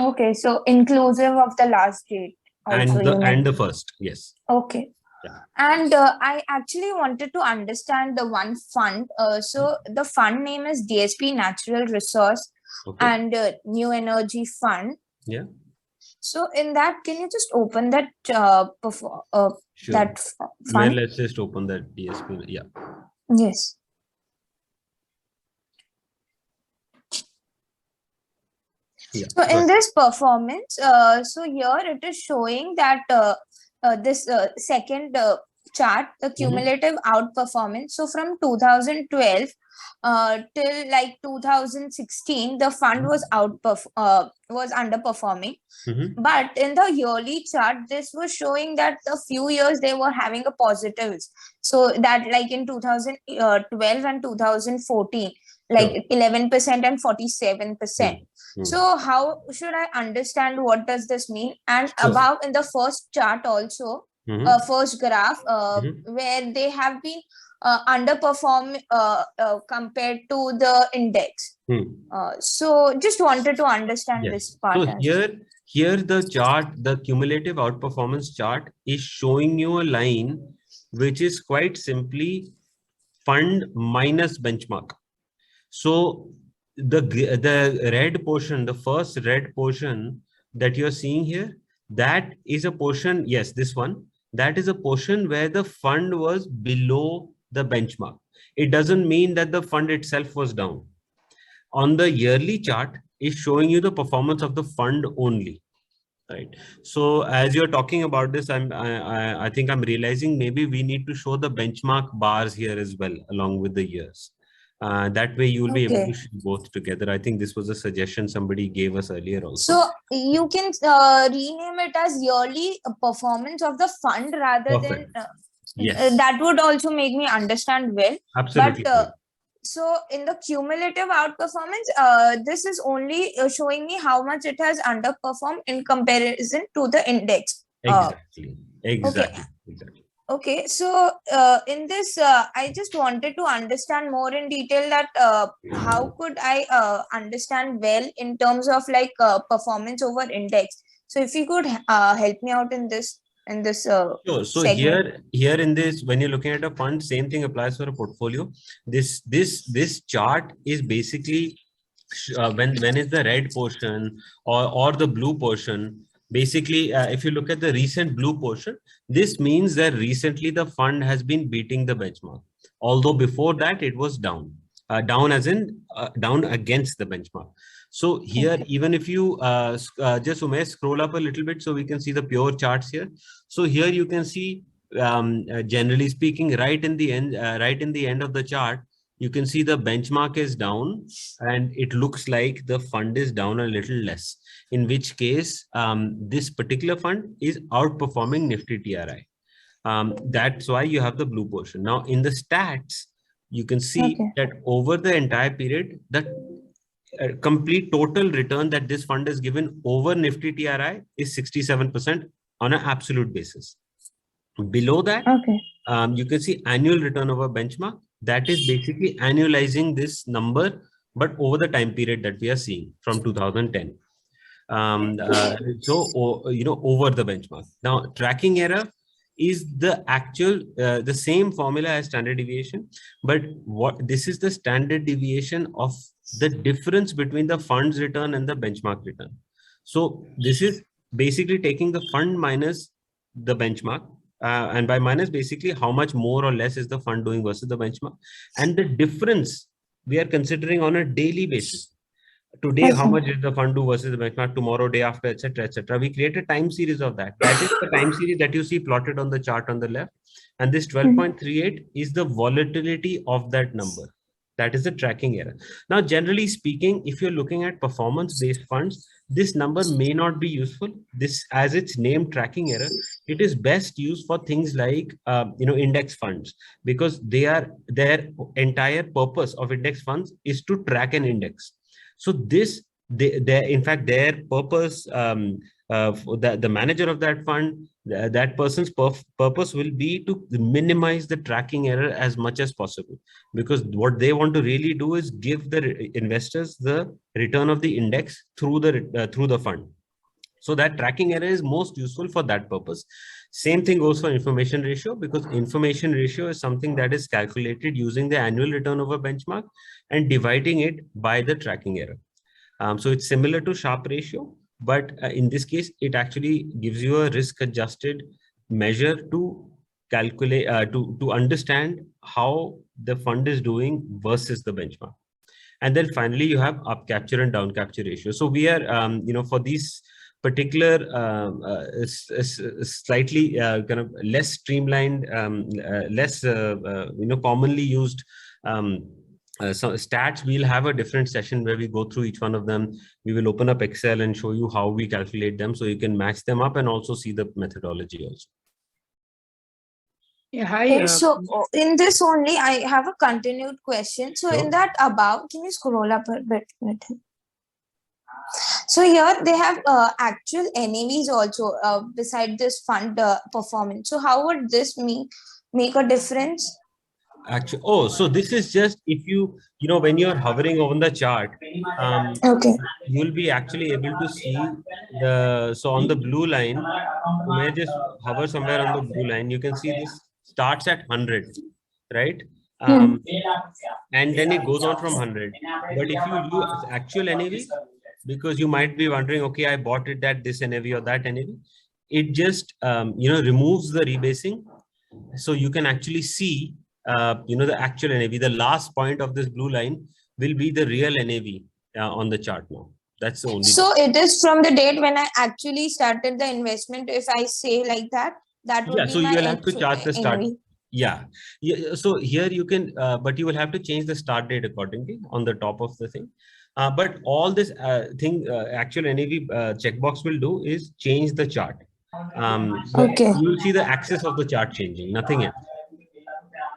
S6: Okay, so inclusive of the last date. Also,
S4: and the first, yes.
S6: Okay.
S4: Yeah.
S6: And I actually wanted to understand the one fund. So the fund name is DSP Natural Resource and New Energy Fund.
S4: Yeah.
S6: So in that, can you just open that
S4: Sure.
S6: that fund?
S4: Let's just open that DSP. Yeah.
S6: Yes.
S4: Yeah.
S6: So in this performance, so here it is showing that this second chart, the cumulative outperformance. So from 2012 till like 2016, the fund was underperforming. But in the yearly chart, this was showing that a few years they were having a positives. So that like in 2012 and 2014, like 11% and 47%. So how should I understand what does this mean? And above in the first chart also, first graph, where they have been underperform compared to the index. So just wanted to understand this part.
S4: So here the chart, the cumulative outperformance chart is showing you a line which is quite simply fund minus benchmark. So the red portion, the first red portion that you're seeing here, that is a portion, yes, this one, that is a portion where the fund was below the benchmark. It doesn't mean that the fund itself was down. On the yearly chart is showing you the performance of the fund only, right? So as you're talking about this, I think I'm realizing maybe we need to show the benchmark bars here as well, along with the years. That way you will be able to show both together. I think this was a suggestion somebody gave us earlier also.
S6: So you can rename it as yearly performance of the fund rather than that would also make me understand well.
S4: Absolutely.
S6: But so in the cumulative outperformance, this is only showing me how much it has underperformed in comparison to the index.
S4: Exactly.
S6: Okay, so in this, I just wanted to understand more in detail that how could I understand well in terms of like performance over index. So if you could help me out in this.
S4: Sure. So here in this, when you're looking at a fund, same thing applies for a portfolio. This chart is basically when is the red portion or the blue portion. Basically, if you look at the recent blue portion, this means that recently the fund has been beating the benchmark. Although before that it was down, down as in down against the benchmark. So here, even if you just Umesh, scroll up a little bit so we can see the pure charts here. So here you can see, generally speaking, right in the end of the chart, you can see the benchmark is down and it looks like the fund is down a little less, in which case this particular fund is outperforming Nifty TRI. That's why you have the blue portion. Now in the stats, you can see that over the entire period, that complete total return that this fund has given over Nifty TRI is 67% on an absolute basis. Below that, you can see annual return over benchmark. That is basically annualizing this number, but over the time period that we are seeing from 2010. So, over the benchmark. Now, tracking error is the actual, the same formula as standard deviation, but this is the standard deviation of the difference between the fund's return and the benchmark return. So this is basically taking the fund minus the benchmark, and by minus basically how much more or less is the fund doing versus the benchmark, and the difference we are considering on a daily basis. Today, how much is the fund do versus the benchmark, tomorrow, day after, etc., etc. We create a time series of that. That is the time series that you see plotted on the chart on the left. And this 12.38 is the volatility of that number. That is the tracking error. Now, generally speaking, if you're looking at performance-based funds, this number may not be useful. This, as its name, tracking error, it is best used for things like index funds, because their entire purpose of index funds is to track an index. So this, in fact, their purpose, the manager of that fund, that person's purpose will be to minimize the tracking error as much as possible, because what they want to really do is give the investors the return of the index through the fund. So that tracking error is most useful for that purpose. Same thing goes for information ratio, because information ratio is something that is calculated using the annual return over benchmark and dividing it by the tracking error. So it's similar to Sharpe ratio, but in this case, it actually gives you a risk-adjusted measure to calculate, to understand how the fund is doing versus the benchmark. And then finally, you have up capture and down capture ratio. So we are, for these particular slightly kind of less streamlined, less commonly used so stats, we'll have a different session where we go through each one of them. We will open up Excel and show you how we calculate them, so you can match them up and also see the methodology also.
S7: Yeah, hi.
S6: So in this only, I have a continued question. So in that above, can you scroll up a bit? So here they have actual NAVs also beside this fund performance. So how would this make a difference?
S4: Actually, so this is just if when you're hovering on the chart,
S6: okay,
S4: you'll be actually able to see so on the blue line, you may just hover somewhere on the blue line, you can see this starts at 100, right? And then it goes on from 100. But if you do actual NAV, because you might be wondering, okay, I bought it at this NAV or that NAV, it just removes the rebasing, so you can actually see the actual NAV. The last point of this blue line will be the real NAV on the chart now. That's the only.
S6: So it is from the date when I actually started the investment. If I say like that, that would be
S4: so you will have to chart the start. Yeah. So here you can, but you will have to change the start date accordingly on the top of the thing. But all this actual NAV checkbox will do is change the chart.
S6: Okay.
S4: You will see the axis of the chart changing, nothing else.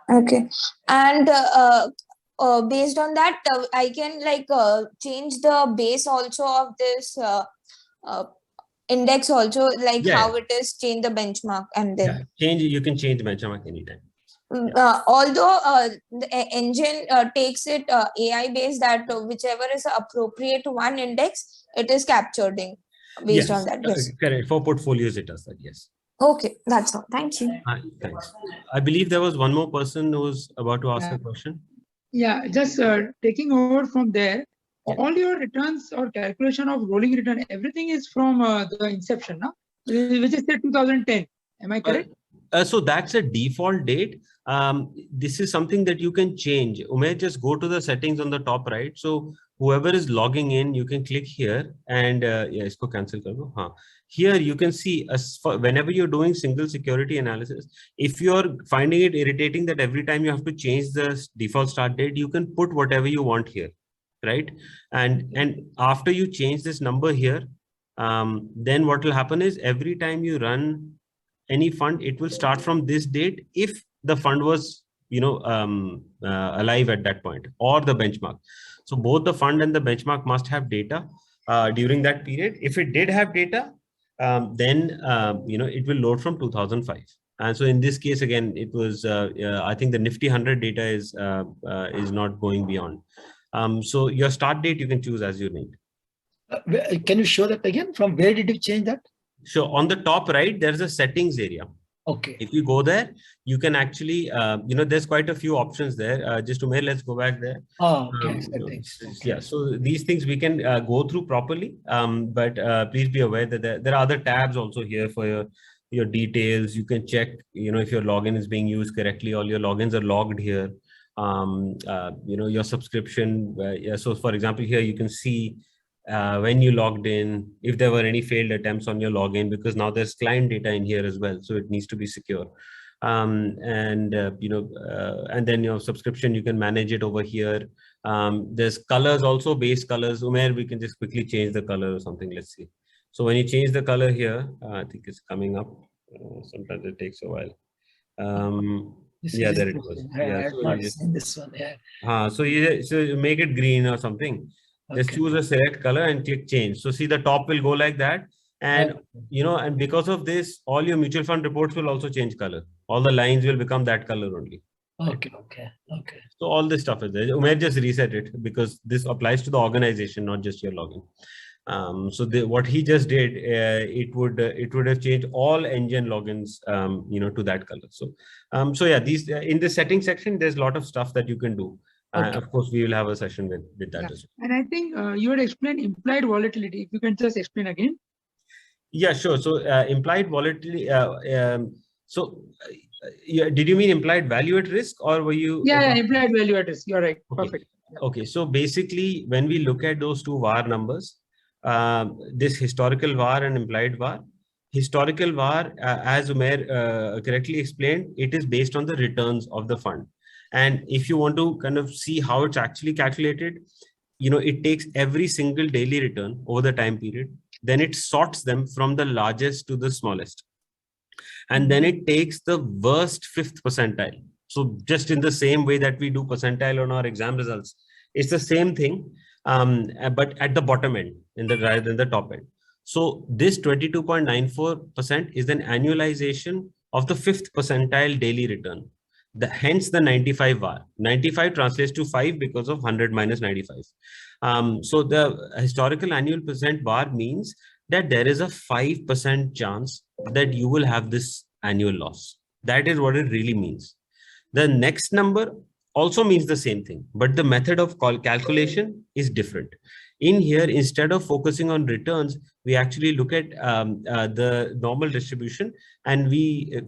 S6: Okay. And based on that, I can change the base also of this index also, how it is, change the benchmark and then
S4: you can change the benchmark anytime.
S6: Although the engine takes it AI based, that whichever is appropriate to one index, it is capturing based on that. Yes,
S4: correct. For portfolios, it does that. Yes.
S6: Okay, that's all. Thank you.
S4: Thanks. I believe there was one more person who was about to ask a question.
S7: Yeah, just taking over from there. All your returns or calculation of rolling return, everything is from the inception, no? Which is say 2010. Am I correct?
S4: So that's a default date. This is something that you can change. Umesh, just go to the settings on the top right. So whoever is logging in, you can click here and isko cancel kar do. Here you can see whenever you're doing single security analysis, if you're finding it irritating that every time you have to change the default start date, you can put whatever you want here, right? And after you change this number here, then what will happen is every time you run any fund, it will start from this date if the fund was alive at that point, or the benchmark. So both the fund and the benchmark must have data during that period. If it did have data, then it will load from 2005. And so in this case, again, it was I think the Nifty 100 data is not going beyond. So your start date you can choose as you need.
S2: Can you show that again? From where did you change that?
S4: So on the top right, there's a settings area.
S2: Okay.
S4: If you go there, you can actually, there's quite a few options there. Just to let's go back there.
S2: Oh, okay.
S4: Yeah. So these things we can go through properly. But please be aware that there are other tabs also here for your details. You can check, if your login is being used correctly. All your logins are logged here. Your subscription. So for example, here you can see when you logged in, if there were any failed attempts on your login, because now there's client data in here as well, so it needs to be secure. and then your subscription, you can manage it over here. There's colors also, base colors. Umair, we can just quickly change the color or something. Let's see. So when you change the color here, I think it's coming up. Sometimes it takes a while. Yeah, there it was. Yeah,
S2: so not seen this one. Yeah.
S4: So you make it green or something. Just choose a select color and click change. So see, the top will go like that. And and because of this, all your mutual fund reports will also change color. All the lines will become that color only.
S2: Okay.
S4: So all this stuff is there. Umair just reset it because this applies to the organization, not just your login. So what he just did, it would have changed all engine logins, to that color. So yeah, these in the settings section, there's a lot of stuff that you can do. Of course, we will have a session with that as well.
S7: And I think you had explained implied volatility. If you can just explain again.
S4: Yeah, sure. So implied volatility. Did you mean implied value at risk, or were you?
S7: Yeah, implied value at risk. You're right.
S4: Okay.
S7: Perfect.
S4: Okay. So basically, when we look at those two VAR numbers, this historical VAR and implied VAR. Historical VAR, as Umair correctly explained, it is based on the returns of the fund. And if you want to kind of see how it's actually calculated, it takes every single daily return over the time period. Then it sorts them from the largest to the smallest. And then it takes the worst 5th percentile. So just in the same way that we do percentile on our exam results, it's the same thing, but at the bottom end rather than the top end. So this 22.94% is an annualization of the 5th percentile daily return. Hence the 95 VAR. 95 translates to 5 because of 100 minus 95. So the historical annual percent VAR means that there is a 5% chance that you will have this annual loss. That is what it really means. The next number also means the same thing, but the method of calculation is different. In here, instead of focusing on returns, we actually look at the normal distribution, and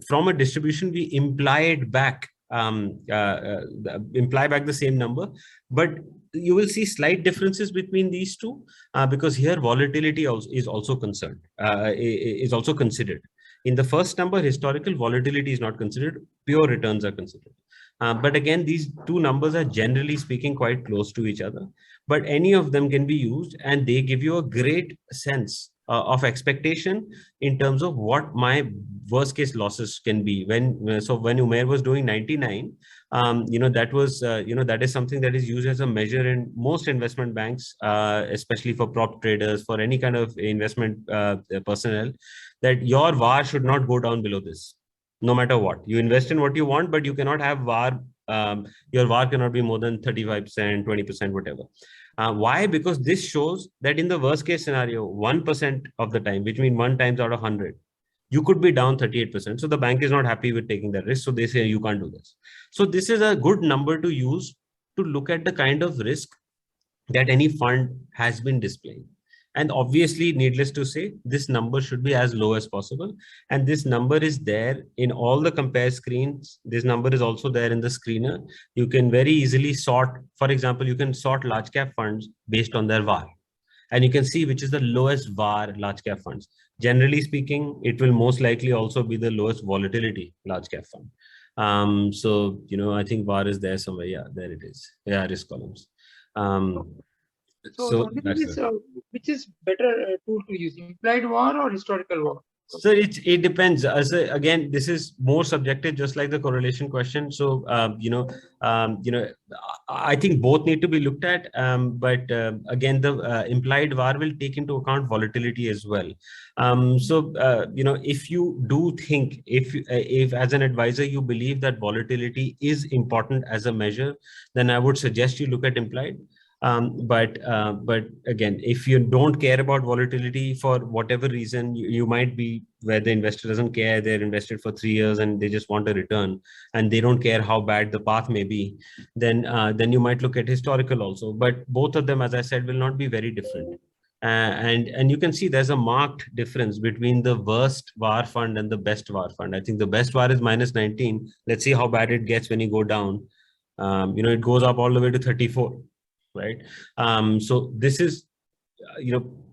S4: from a distribution, we imply it back. Imply back the same number, but you will see slight differences between these two because here volatility is also concerned, is also considered. In the first number, historical volatility is not considered, pure returns are considered. But again, these two numbers are generally speaking quite close to each other, but any of them can be used, and they give you a great sense of expectation in terms of what my worst case losses can be. When Umair was doing 99, that was that is something that is used as a measure in most investment banks, especially for prop traders, for any kind of investment personnel, that your VAR should not go down below this, no matter what. You invest in what you want, but you cannot have VAR. Your VAR cannot be more than 35%, 20%, whatever. Why? Because this shows that in the worst case scenario, 1% of the time, which means 1 times out of 100, you could be down 38%. So the bank is not happy with taking that risk. So they say you can't do this. So this is a good number to use to look at the kind of risk that any fund has been displaying. And obviously, needless to say, this number should be as low as possible. And this number is there in all the compare screens. This number is also there in the screener. You can very easily sort, for example, you can sort large cap funds based on their VAR. And you can see which is the lowest VAR large cap funds. Generally speaking, it will most likely also be the lowest volatility large cap fund. So, I think VAR is there somewhere. Yeah, there it is. Yeah, risk columns.
S7: So which is better tool to use, implied VAR or historical VAR?
S4: So it depends. Again, this is more subjective, just like the correlation question. So I think both need to be looked at. But again, the implied VAR will take into account volatility as well. If you do think, if as an advisor you believe that volatility is important as a measure, then I would suggest you look at implied. But again, if you don't care about volatility for whatever reason, you might be where the investor doesn't care. They're invested for 3 years and they just want a return, and they don't care how bad the path may be. Then you might look at historical also. But both of them, as I said, will not be very different. And you can see there's a marked difference between the worst VAR fund and the best VAR fund. I think the best VAR is minus 19. Let's see how bad it gets when you go down. It goes up all the way to 34. Right. So this is,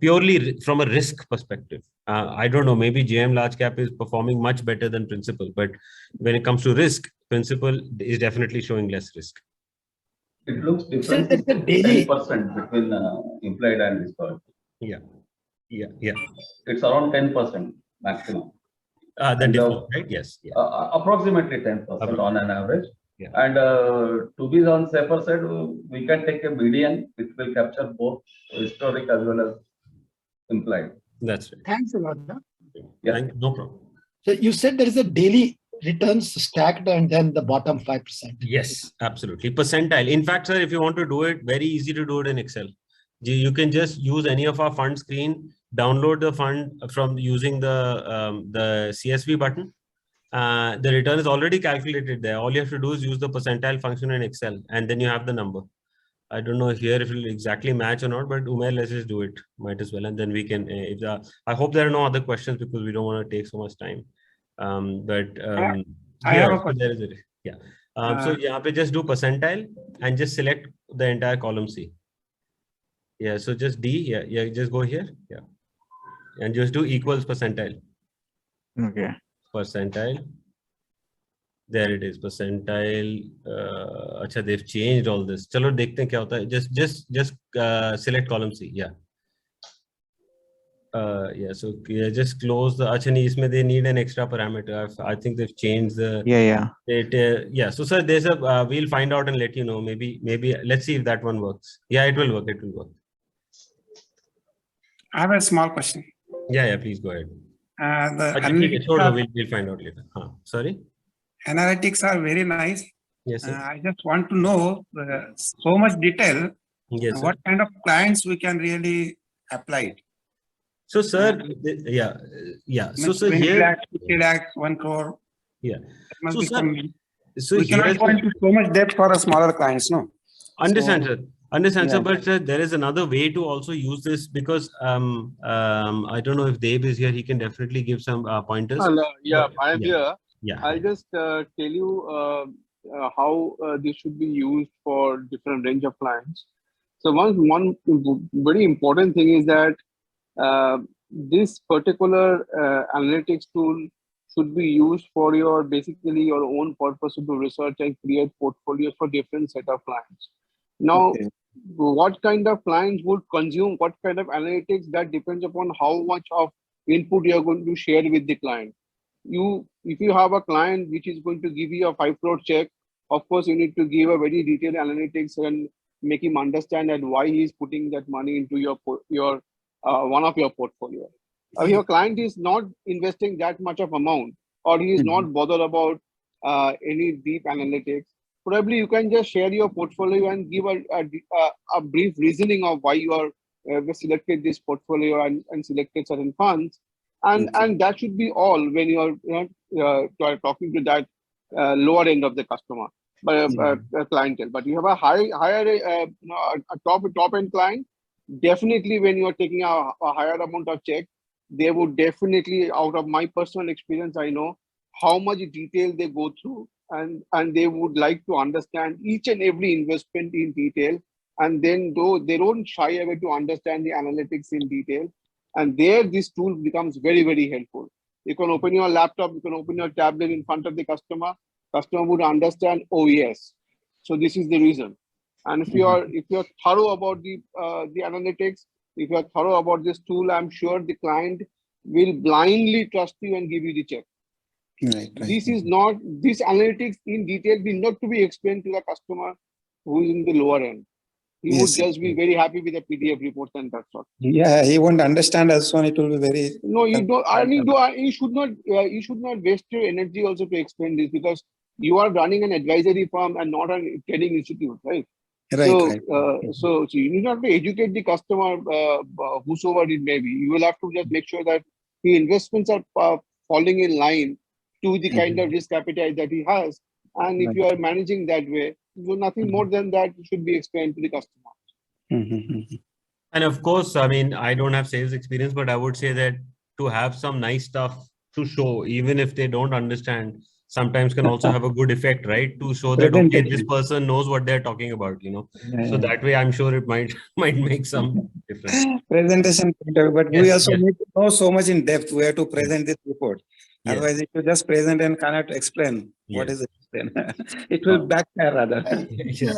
S4: purely from a risk perspective. I don't know, maybe JM large cap is performing much better than principal, but when it comes to risk, principal is definitely showing less risk.
S5: It looks different. 10% between implied and historical.
S4: Yeah.
S5: It's around 10% maximum.
S4: The difference, right? Yes. Yeah.
S5: Approximately 10% on an average.
S4: Yeah.
S5: And to be on safer side, we can take a median, which will capture both historic as well as implied.
S4: That's right.
S7: Thanks a lot.
S5: Yeah.
S4: No problem.
S2: So you said there is a daily returns stacked and then the bottom 5%.
S4: Yes, absolutely. Percentile. In fact, sir, if you want to do it, very easy to do it in Excel. You can just use any of our fund screen, download the fund from using the CSV button. The return is already calculated there. All you have to do is use the percentile function in Excel, and then you have the number. I don't know here if it will exactly match or not, but Umair, let's just do it. Might as well, and then we can. I hope there are no other questions because we don't want to take so much time.
S8: I have a question.
S4: So यहाँ पे just do percentile and just select the entire column C. Yeah, so just D. Yeah, just go here. Yeah, and just do equals percentile.
S1: Okay.
S4: Percentile. There it is, percentile. Acha, they've changed all this. Chalo dekhte hain kya hota hai. Just select column C. Yeah. So just close the. Acha, nahi, isme they need an extra parameter. I think they've changed the. Yeah. So sir, there's a. We'll find out and let you know. Maybe. Let's see if that one works. Yeah, it will work.
S8: I have a small question.
S4: Yeah. Please go ahead. We'll find out later. Sorry.
S8: Analytics are very nice.
S4: Yes, sir.
S8: I just want to know so much detail.
S4: Yes,
S8: what kind of clients we can really apply it.
S4: So, sir, So, sir,
S8: 20
S4: here,
S8: lakhs, 50 lakhs, 1 crore.
S4: Yeah.
S8: So,
S4: So
S8: we cannot go into so much depth for a smaller clients, no?
S4: Understand, sir. But there is another way to also use this because I don't know if Dave is here. He can definitely give some pointers.
S9: I'm here.
S4: Yeah.
S9: I'll just tell you how this should be used for different range of clients. So one very important thing is that this particular analytics tool should be used for basically your own purpose to do research and create portfolios for different set of clients. Now, what kind of clients would consume what kind of analytics, that depends upon how much of input you are going to share with the client. If you have a client which is going to give you a 5 crore check, of course you need to give a very detailed analytics and make him understand that why he is putting that money into your one of your portfolio. If your client is not investing that much of amount, or he is not bothered about any deep analytics, probably you can just share your portfolio and give a brief reasoning of why you are selected this portfolio and selected certain funds. And that should be all when you are talking to that lower end of the customer, clientele. But you have a higher top end client. Definitely, when you are taking a higher amount of check, they would definitely, out of my personal experience, I know how much detail they go through, and they would like to understand each and every investment in detail. And then though they don't shy away to understand the analytics in detail. And there, this tool becomes very, very helpful. You can open your laptop, you can open your tablet in front of the customer. Customer would understand, oh yes, so this is the reason. And if you are thorough about the analytics, if you are thorough about this tool, I'm sure the client will blindly trust you and give you the check.
S8: Right.
S9: This analytics in detail will not to be explained to the customer who is in the lower end. He would just be very happy with the PDF reports and that sort.
S8: Yeah, he won't understand as soon. It will be very.
S9: No, you don't. I mean, you should not waste your energy also to explain this, because you are running an advisory firm and not a trading institute, right? So you need not to educate the customer, whosoever it may be. You will have to just make sure that the investments are falling in line to the kind of risk appetite that he has. And if you are managing that way, nothing more than that should be explained to the customer.
S4: And of course, I mean, I don't have sales experience, but I would say that to have some nice stuff to show, even if they don't understand, sometimes can also have a good effect, right? To show that, okay, this person knows what they're talking about, So that way, I'm sure it might make some difference.
S8: Presentation, but we also need to know so much in depth. We have to present this report. Otherwise, if you just present and cannot explain what is it, then it will backfire rather.
S4: Yes.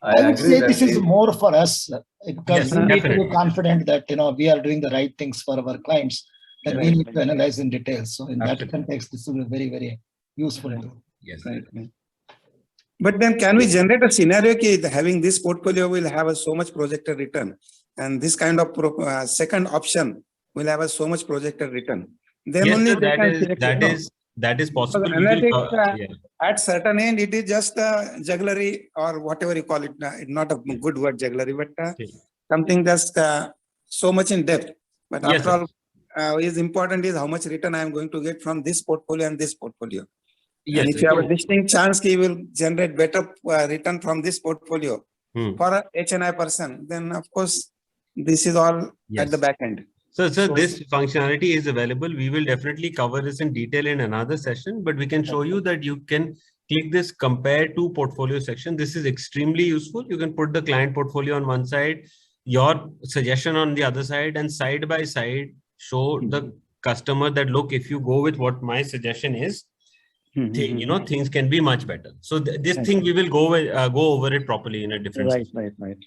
S2: I would say this is more for us because we need to be confident that we are doing the right things for our clients that we need to analyze in detail. So in that context, this will be very, very useful.
S4: Yes.
S8: Right. But then can we generate a scenario that having this portfolio will have so much projected return, and this kind of second option will have so much projected return? Then
S4: yes,
S8: only
S4: so that is possible.
S8: At certain end, it is just jugglery or whatever you call it. Not a good word, jugglery, but something just so much in depth. But after all, is important is how much return I am going to get from this portfolio and this portfolio.
S4: Yes,
S8: and if you have a distinct chance, you will generate better return from this portfolio for a HNI person. Then of course, this is all at the back end.
S4: So this functionality is available. We will definitely cover this in detail in another session, but we can show you that you can click this compare to portfolio section. This is extremely useful. You can put the client portfolio on one side, your suggestion on the other side, and side by side show the customer that, look, if you go with what my suggestion is, things can be much better. So this thing we will go over it properly in a different
S8: session. Right.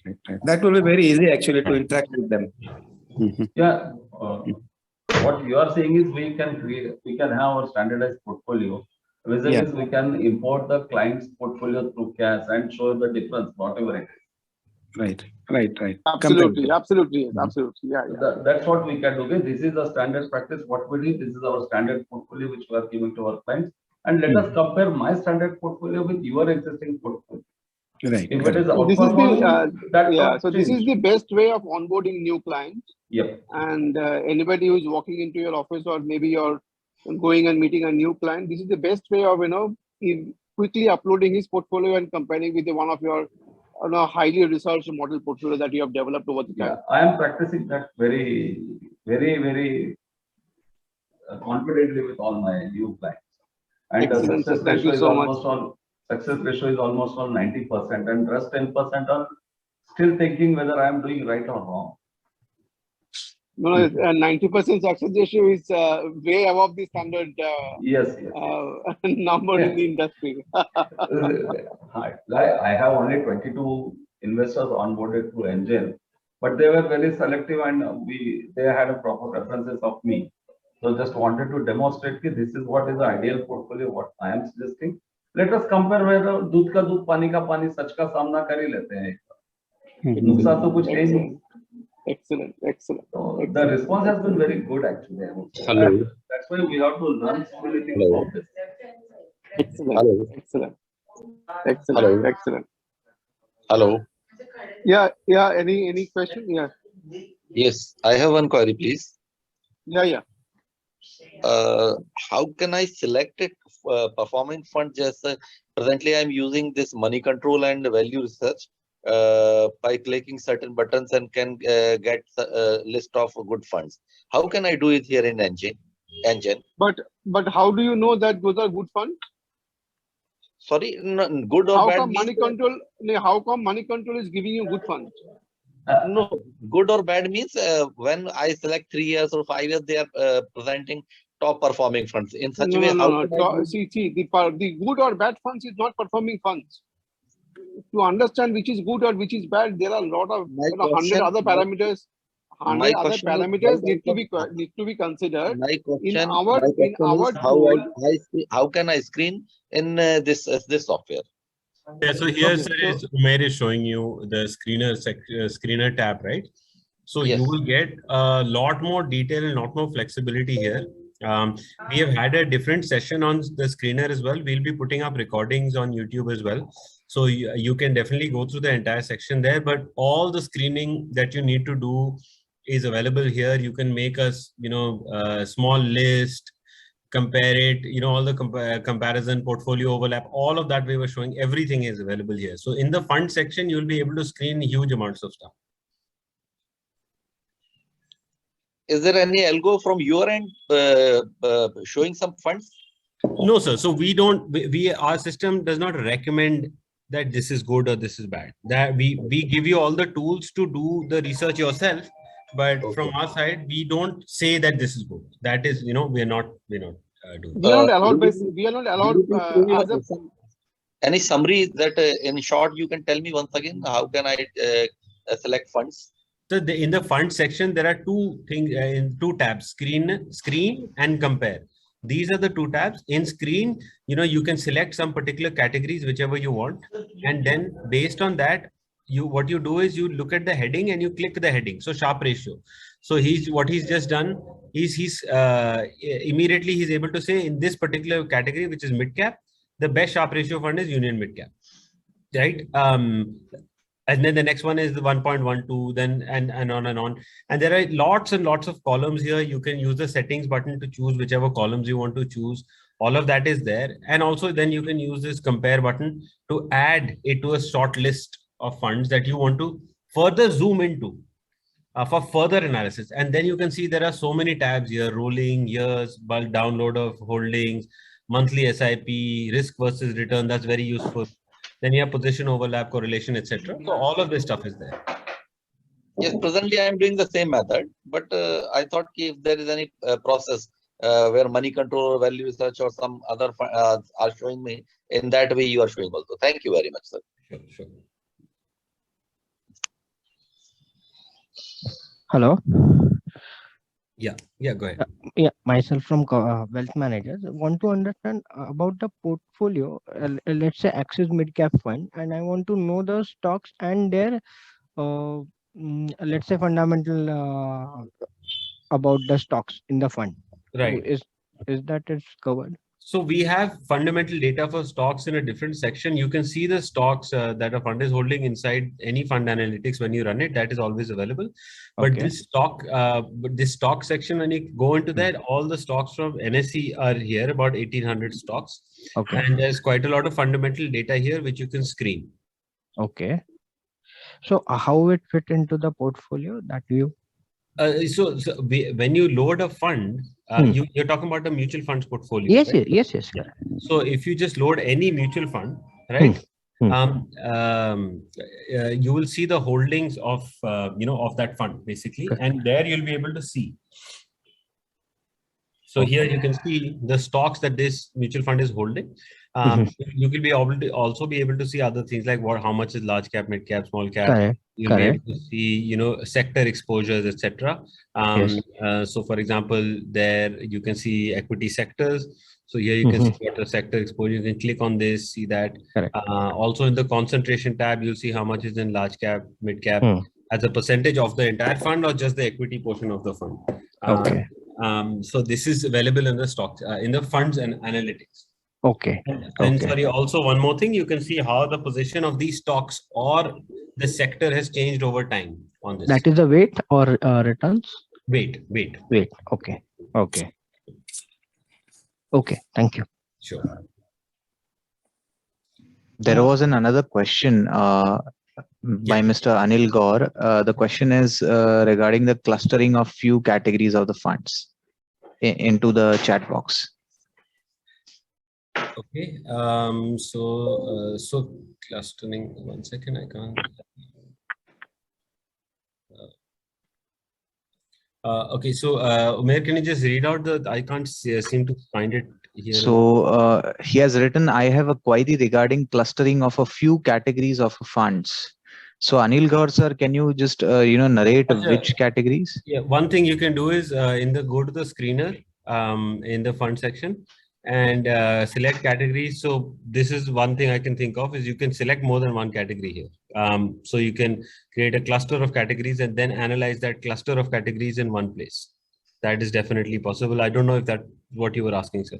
S8: That will be very easy actually to interact with them.
S5: Yeah, what you are saying is we can have our standardized portfolio. Vis-a-vis we can import the client's portfolio through CAS and show the difference, whatever it is.
S8: Right.
S9: Absolutely. Yeah.
S5: That's what we can do. Okay? This is the standard practice. What we do, this is our standard portfolio which we are giving to our clients. And let us compare my standard portfolio with your existing portfolio.
S8: Right.
S5: If it is
S9: so this is the best way of onboarding new clients.
S5: Yep.
S9: And anybody who is walking into your office, or maybe you're going and meeting a new client, this is the best way of quickly uploading his portfolio and comparing with one of your highly researched model portfolio that you have developed over the time.
S5: I am practicing that very, very, very confidently with all my new clients. And the success ratio is almost on 90%, and rest 10% are still thinking whether I am doing right or wrong.
S9: No, 90% success ratio is way above the standard number in the industry.
S5: I have only 22 investors onboarded through Angel, but they were very selective and they had a proper references of me. So just wanted to demonstrate that this is what is the ideal portfolio, what I am suggesting. Let us compare whether दूध का दूध पानी का पानी सच का सामना कर ही लेते हैं. नुकसान तो कुछ है नहीं.
S9: Excellent.
S5: So the response has been very good actually.
S10: Hello.
S5: That's why we have to learn so many things about this.
S9: Excellent.
S10: Hello.
S9: Yeah. Any question? Yeah.
S10: Yes, I have one query, please.
S9: Yeah.
S10: How can I select a performing fund? Just presently, I'm using this money control and value research by clicking certain buttons and can get a list of good funds. How can I do it here in Engine?
S9: But how do you know that those are good funds?
S10: Sorry, good or
S9: how
S10: bad?
S9: Come how come money control is giving you good funds?
S10: No, good or bad means when I select 3 years or 5 years, they are presenting top performing funds. In such a way,
S9: See, the good or bad funds is not performing funds. To understand which is good or which is bad, there are a lot of 100 other parameters. 100 other parameters need to be considered.
S10: My question,
S9: in our tool,
S10: how can I screen in this software?
S4: Yeah, so here Umair is showing you the screener tab, right? So you will get a lot more detail and a lot more flexibility here. We have had a different session on the screener as well. We'll be putting up recordings on YouTube as well. So you can definitely go through the entire section there, but all the screening that you need to do is available here. You can make a small list, compare it, all the comparison, portfolio overlap, all of that we were showing, everything is available here. So in the fund section, you'll be able to screen huge amounts of stuff.
S10: Is there any algo from your end showing some funds?
S4: No, sir. So we don't, our system does not recommend that this is good or this is bad. That we give you all the tools to do the research yourself. But from our side, we don't say that this is good. That is, we're not doing.
S9: We are not allowed we are not allowed as a,
S10: any summary that in short you can tell me once again, how can I select funds?
S4: So in the fund section, there are two things in two tabs: screen and compare. These are the two tabs. In screen, you can select some particular categories, whichever you want, and then based on that, what you do is you look at the heading and you click the heading. So Sharpe ratio. So what he's just done is he's immediately he's able to say in this particular category, which is mid cap, the best Sharpe ratio fund is Union Mid Cap, right? And then the next one is the 1.12, then and on and on. And there are lots and lots of columns here. You can use the settings button to choose whichever columns you want to choose. All of that is there. And also then you can use this compare button to add it to a short list of funds that you want to further zoom into for further analysis. And then you can see there are so many tabs here: rolling, years, bulk download of holdings, monthly SIP, risk versus return. That's very useful. Then you have position overlap, correlation, etc. So all of this stuff is there.
S10: Yes, presently I am doing the same method, but I thought if there is any process where money control or value research or some other are showing me, in that way you are showing also. Thank you very much, sir.
S4: Sure.
S11: Hello.
S4: Yeah, go ahead.
S11: Yeah, myself from Wealth Managers. I want to understand about the portfolio. Let's say Axis Mid Cap Fund, and I want to know the stocks and their, let's say, fundamental about the stocks in the fund.
S4: Right.
S11: So is that it's covered?
S4: So we have fundamental data for stocks in a different section. You can see the stocks that a fund is holding inside any fund analytics when you run it. That is always available. But
S11: Okay.
S4: this stock section, when you go into that, all the stocks from NSE are here, about 1800 stocks.
S11: Okay.
S4: And there's quite a lot of fundamental data here, which you can screen.
S11: Okay. So how it fit into the portfolio, that view?
S4: When you load a fund, you're talking about a mutual funds portfolio.
S11: Yes,
S4: right?
S11: yes.
S4: So if you just load any mutual fund, right? You will see the holdings of of that fund basically, and there you'll be able to see. So here you can see the stocks that this mutual fund is holding. You will be able to also be able to see other things like how much is large cap, mid cap, small cap.
S11: Correct.
S4: You'll be able to see, sector exposures, etc. So for example, there you can see equity sectors. So here you can see what the sector exposure. You can click on this, see that. Also in the concentration tab, you'll see how much is in large cap, mid cap, as a percentage of the entire fund or just the equity portion of the fund.
S11: Okay.
S4: So this is available in the stocks, in the funds and analytics.
S11: Okay.
S4: And sorry, also one more thing, you can see how the position of these stocks or the sector has changed over time on this.
S11: That is the weight or returns?
S4: Weight.
S11: Okay. Okay. Thank you.
S4: Sure.
S1: There was another question by Mr. Anil Gaur. The question is regarding the clustering of few categories of the funds into the chat box.
S4: Okay. So clustering. 1 second, I can't. Okay. So Umair, can you just read out I can't seem to find it here.
S1: So he has written, I have a query regarding clustering of a few categories of funds. So Anil Gaur sir, can you just narrate which categories?
S4: Yeah, one thing you can do is go to the screener in the fund section and select categories. So this is one thing I can think of is you can select more than one category here. So you can create a cluster of categories and then analyze that cluster of categories in one place. That is definitely possible. I don't know if that's what you were asking, sir.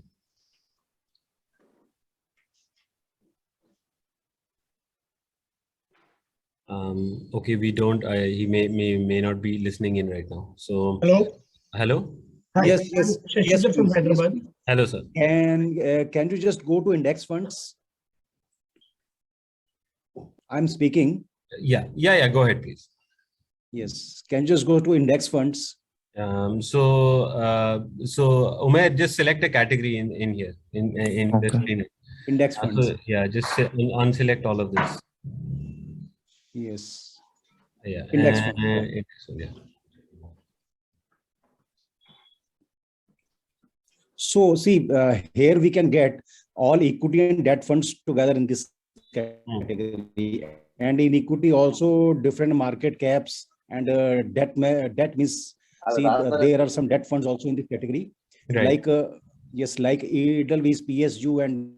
S4: Okay, we don't. He may not be listening in right now. So hello.
S12: Hi. Yes. From Hyderabad.
S4: Hello, sir.
S12: And can you just go to index funds? I'm speaking.
S4: Yeah. Go ahead, please.
S12: Yes. Can you just go to index funds?
S4: So Umair, just select a category in here in the screen.
S12: Index funds.
S4: So yeah, just unselect all of this.
S12: Yes.
S4: Yeah.
S12: Index funds.
S4: Yeah.
S12: So see, here we can get all equity and debt funds together in this category, and in equity also different market caps and debt means. See, there are some debt funds also in this category,
S4: right.
S12: like yes, like Edelweiss, PSU, and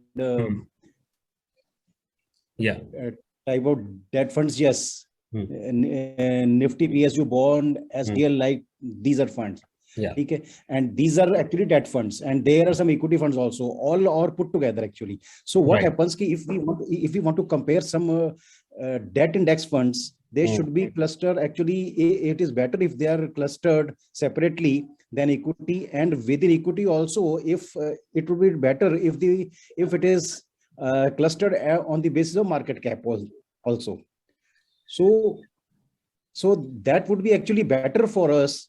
S12: type of debt funds. Yes, Nifty, PSU, bond, SDL, like these are funds.
S4: Yeah.
S12: Okay, and these are actually debt funds, and there are some equity funds also. All are put together actually. So what happens? If we want to compare some debt index funds, they should be clustered. Actually, it is better if they are clustered separately than equity, and within equity also, if it would be better if it is clustered on the basis of market cap also. So that would be actually better for us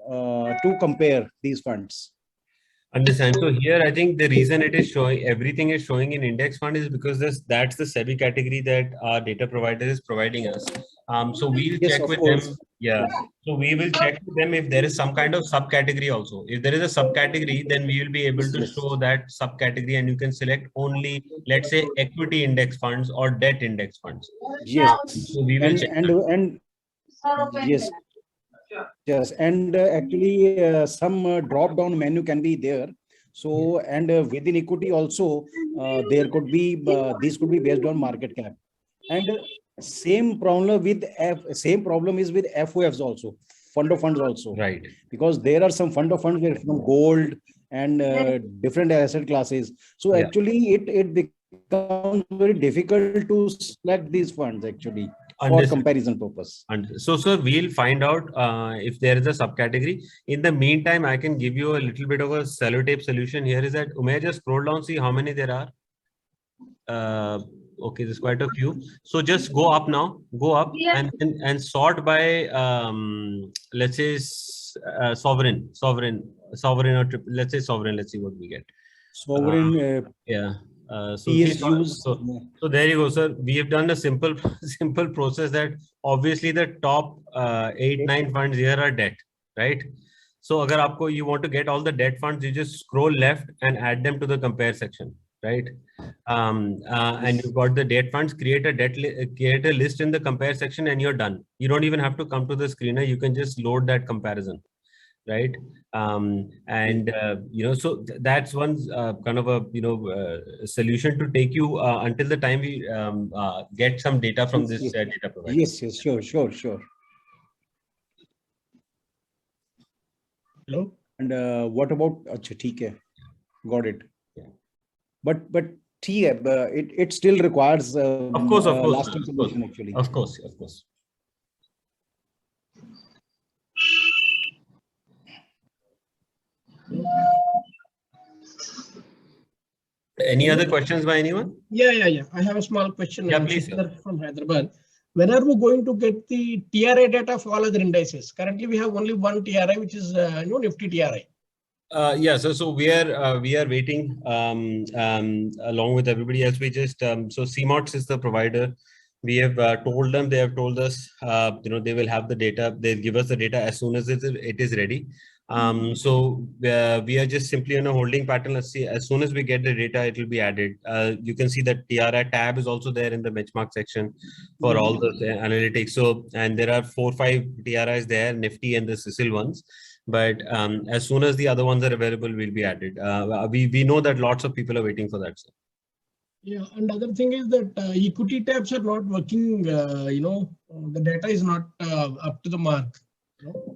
S12: to compare these funds.
S4: Understand. So here, I think the reason it is showing, everything is showing in index fund is because that's the SEBI category that our data provider is providing us. So we'll check with them. Yeah. So we will check with them if there is some kind of subcategory also. If there is a subcategory, then we will be able to show that subcategory, and you can select only, let's say, equity index funds or debt index funds.
S12: Yes.
S4: So we will check.
S12: And yes. Yes, and actually some drop-down menu can be there. So, and within equity also, there could be, these could be based on market cap. And same problem is with FOFs also, fund of funds also.
S4: Right.
S12: Because there are some fund of funds from gold and different asset classes. So actually it becomes very difficult to select these funds actually. For comparison purpose.
S4: So, sir, we'll find out if there is a subcategory. In the meantime, I can give you a little bit of a sellotape solution. Here is that, Umair, just scroll down, see how many there are. Okay, there's quite a few. So just go up now, go up and sort by, let's say, sovereign, or let's say sovereign. Let's see what we get.
S12: Sovereign.
S4: Yeah. So there you go, sir. We have done a simple process that obviously the top 8-9 funds here are debt, right? So agar you want to get all the debt funds, you just scroll left and add them to the compare section, right? And you've got the debt funds, create a list in the compare section, and you're done. You don't even have to come to the screener. You can just load that comparison. Right. So that's one kind of a solution to take you until the time we get some data from this data provider.
S12: Yes, sure.
S13: Hello.
S12: And what about Achha, got it. Yeah. But it still requires
S4: of course,
S12: last information actually.
S4: Of course. Any other questions by anyone?
S13: Yeah. I have a small question.
S4: Yeah, please.
S13: From Hyderabad. When are we going to get the TRI data for all other indices? Currently, we have only one TRI, which is Nifty TRI.
S4: So we are waiting along with everybody else. We just so CMOTS is the provider. We have told them, they have told us, they will have the data. They'll give us the data as soon as it is ready. So we are just simply in a holding pattern. Let's see, as soon as we get the data, it will be added. You can see that TRI tab is also there in the benchmark section for all the analytics. So, and there are 4-5 TRIs there, Nifty and the CISL ones. But as soon as the other ones are available, will be added. We know that lots of people are waiting for that. Sir.
S13: Yeah, and other thing is that equity tabs are not working. The data is not up to the mark.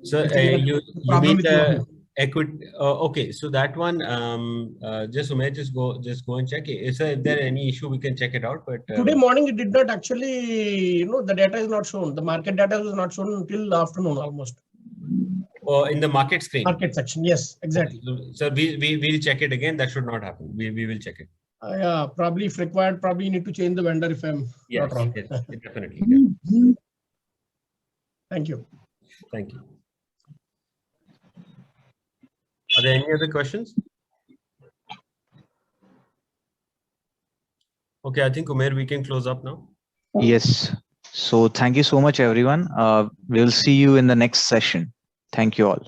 S4: So you mean the equity? Okay, so that one, just go and check. If there any issue, we can check it out. But
S13: today morning it did not actually. The data is not shown. The market data was not shown until afternoon almost.
S4: In the market screen.
S13: Market section, yes, exactly.
S4: So we'll check it again. That should not happen. We will check it.
S13: Yeah, probably if required, probably you need to change the vendor if I'm not wrong.
S4: Yes, definitely. Yeah.
S13: Thank you.
S4: Thank you. there any other questions? Okay, I think Umair, we can close up now.
S1: Yes. So thank you so much, everyone. We'll see you in the next session. Thank you all.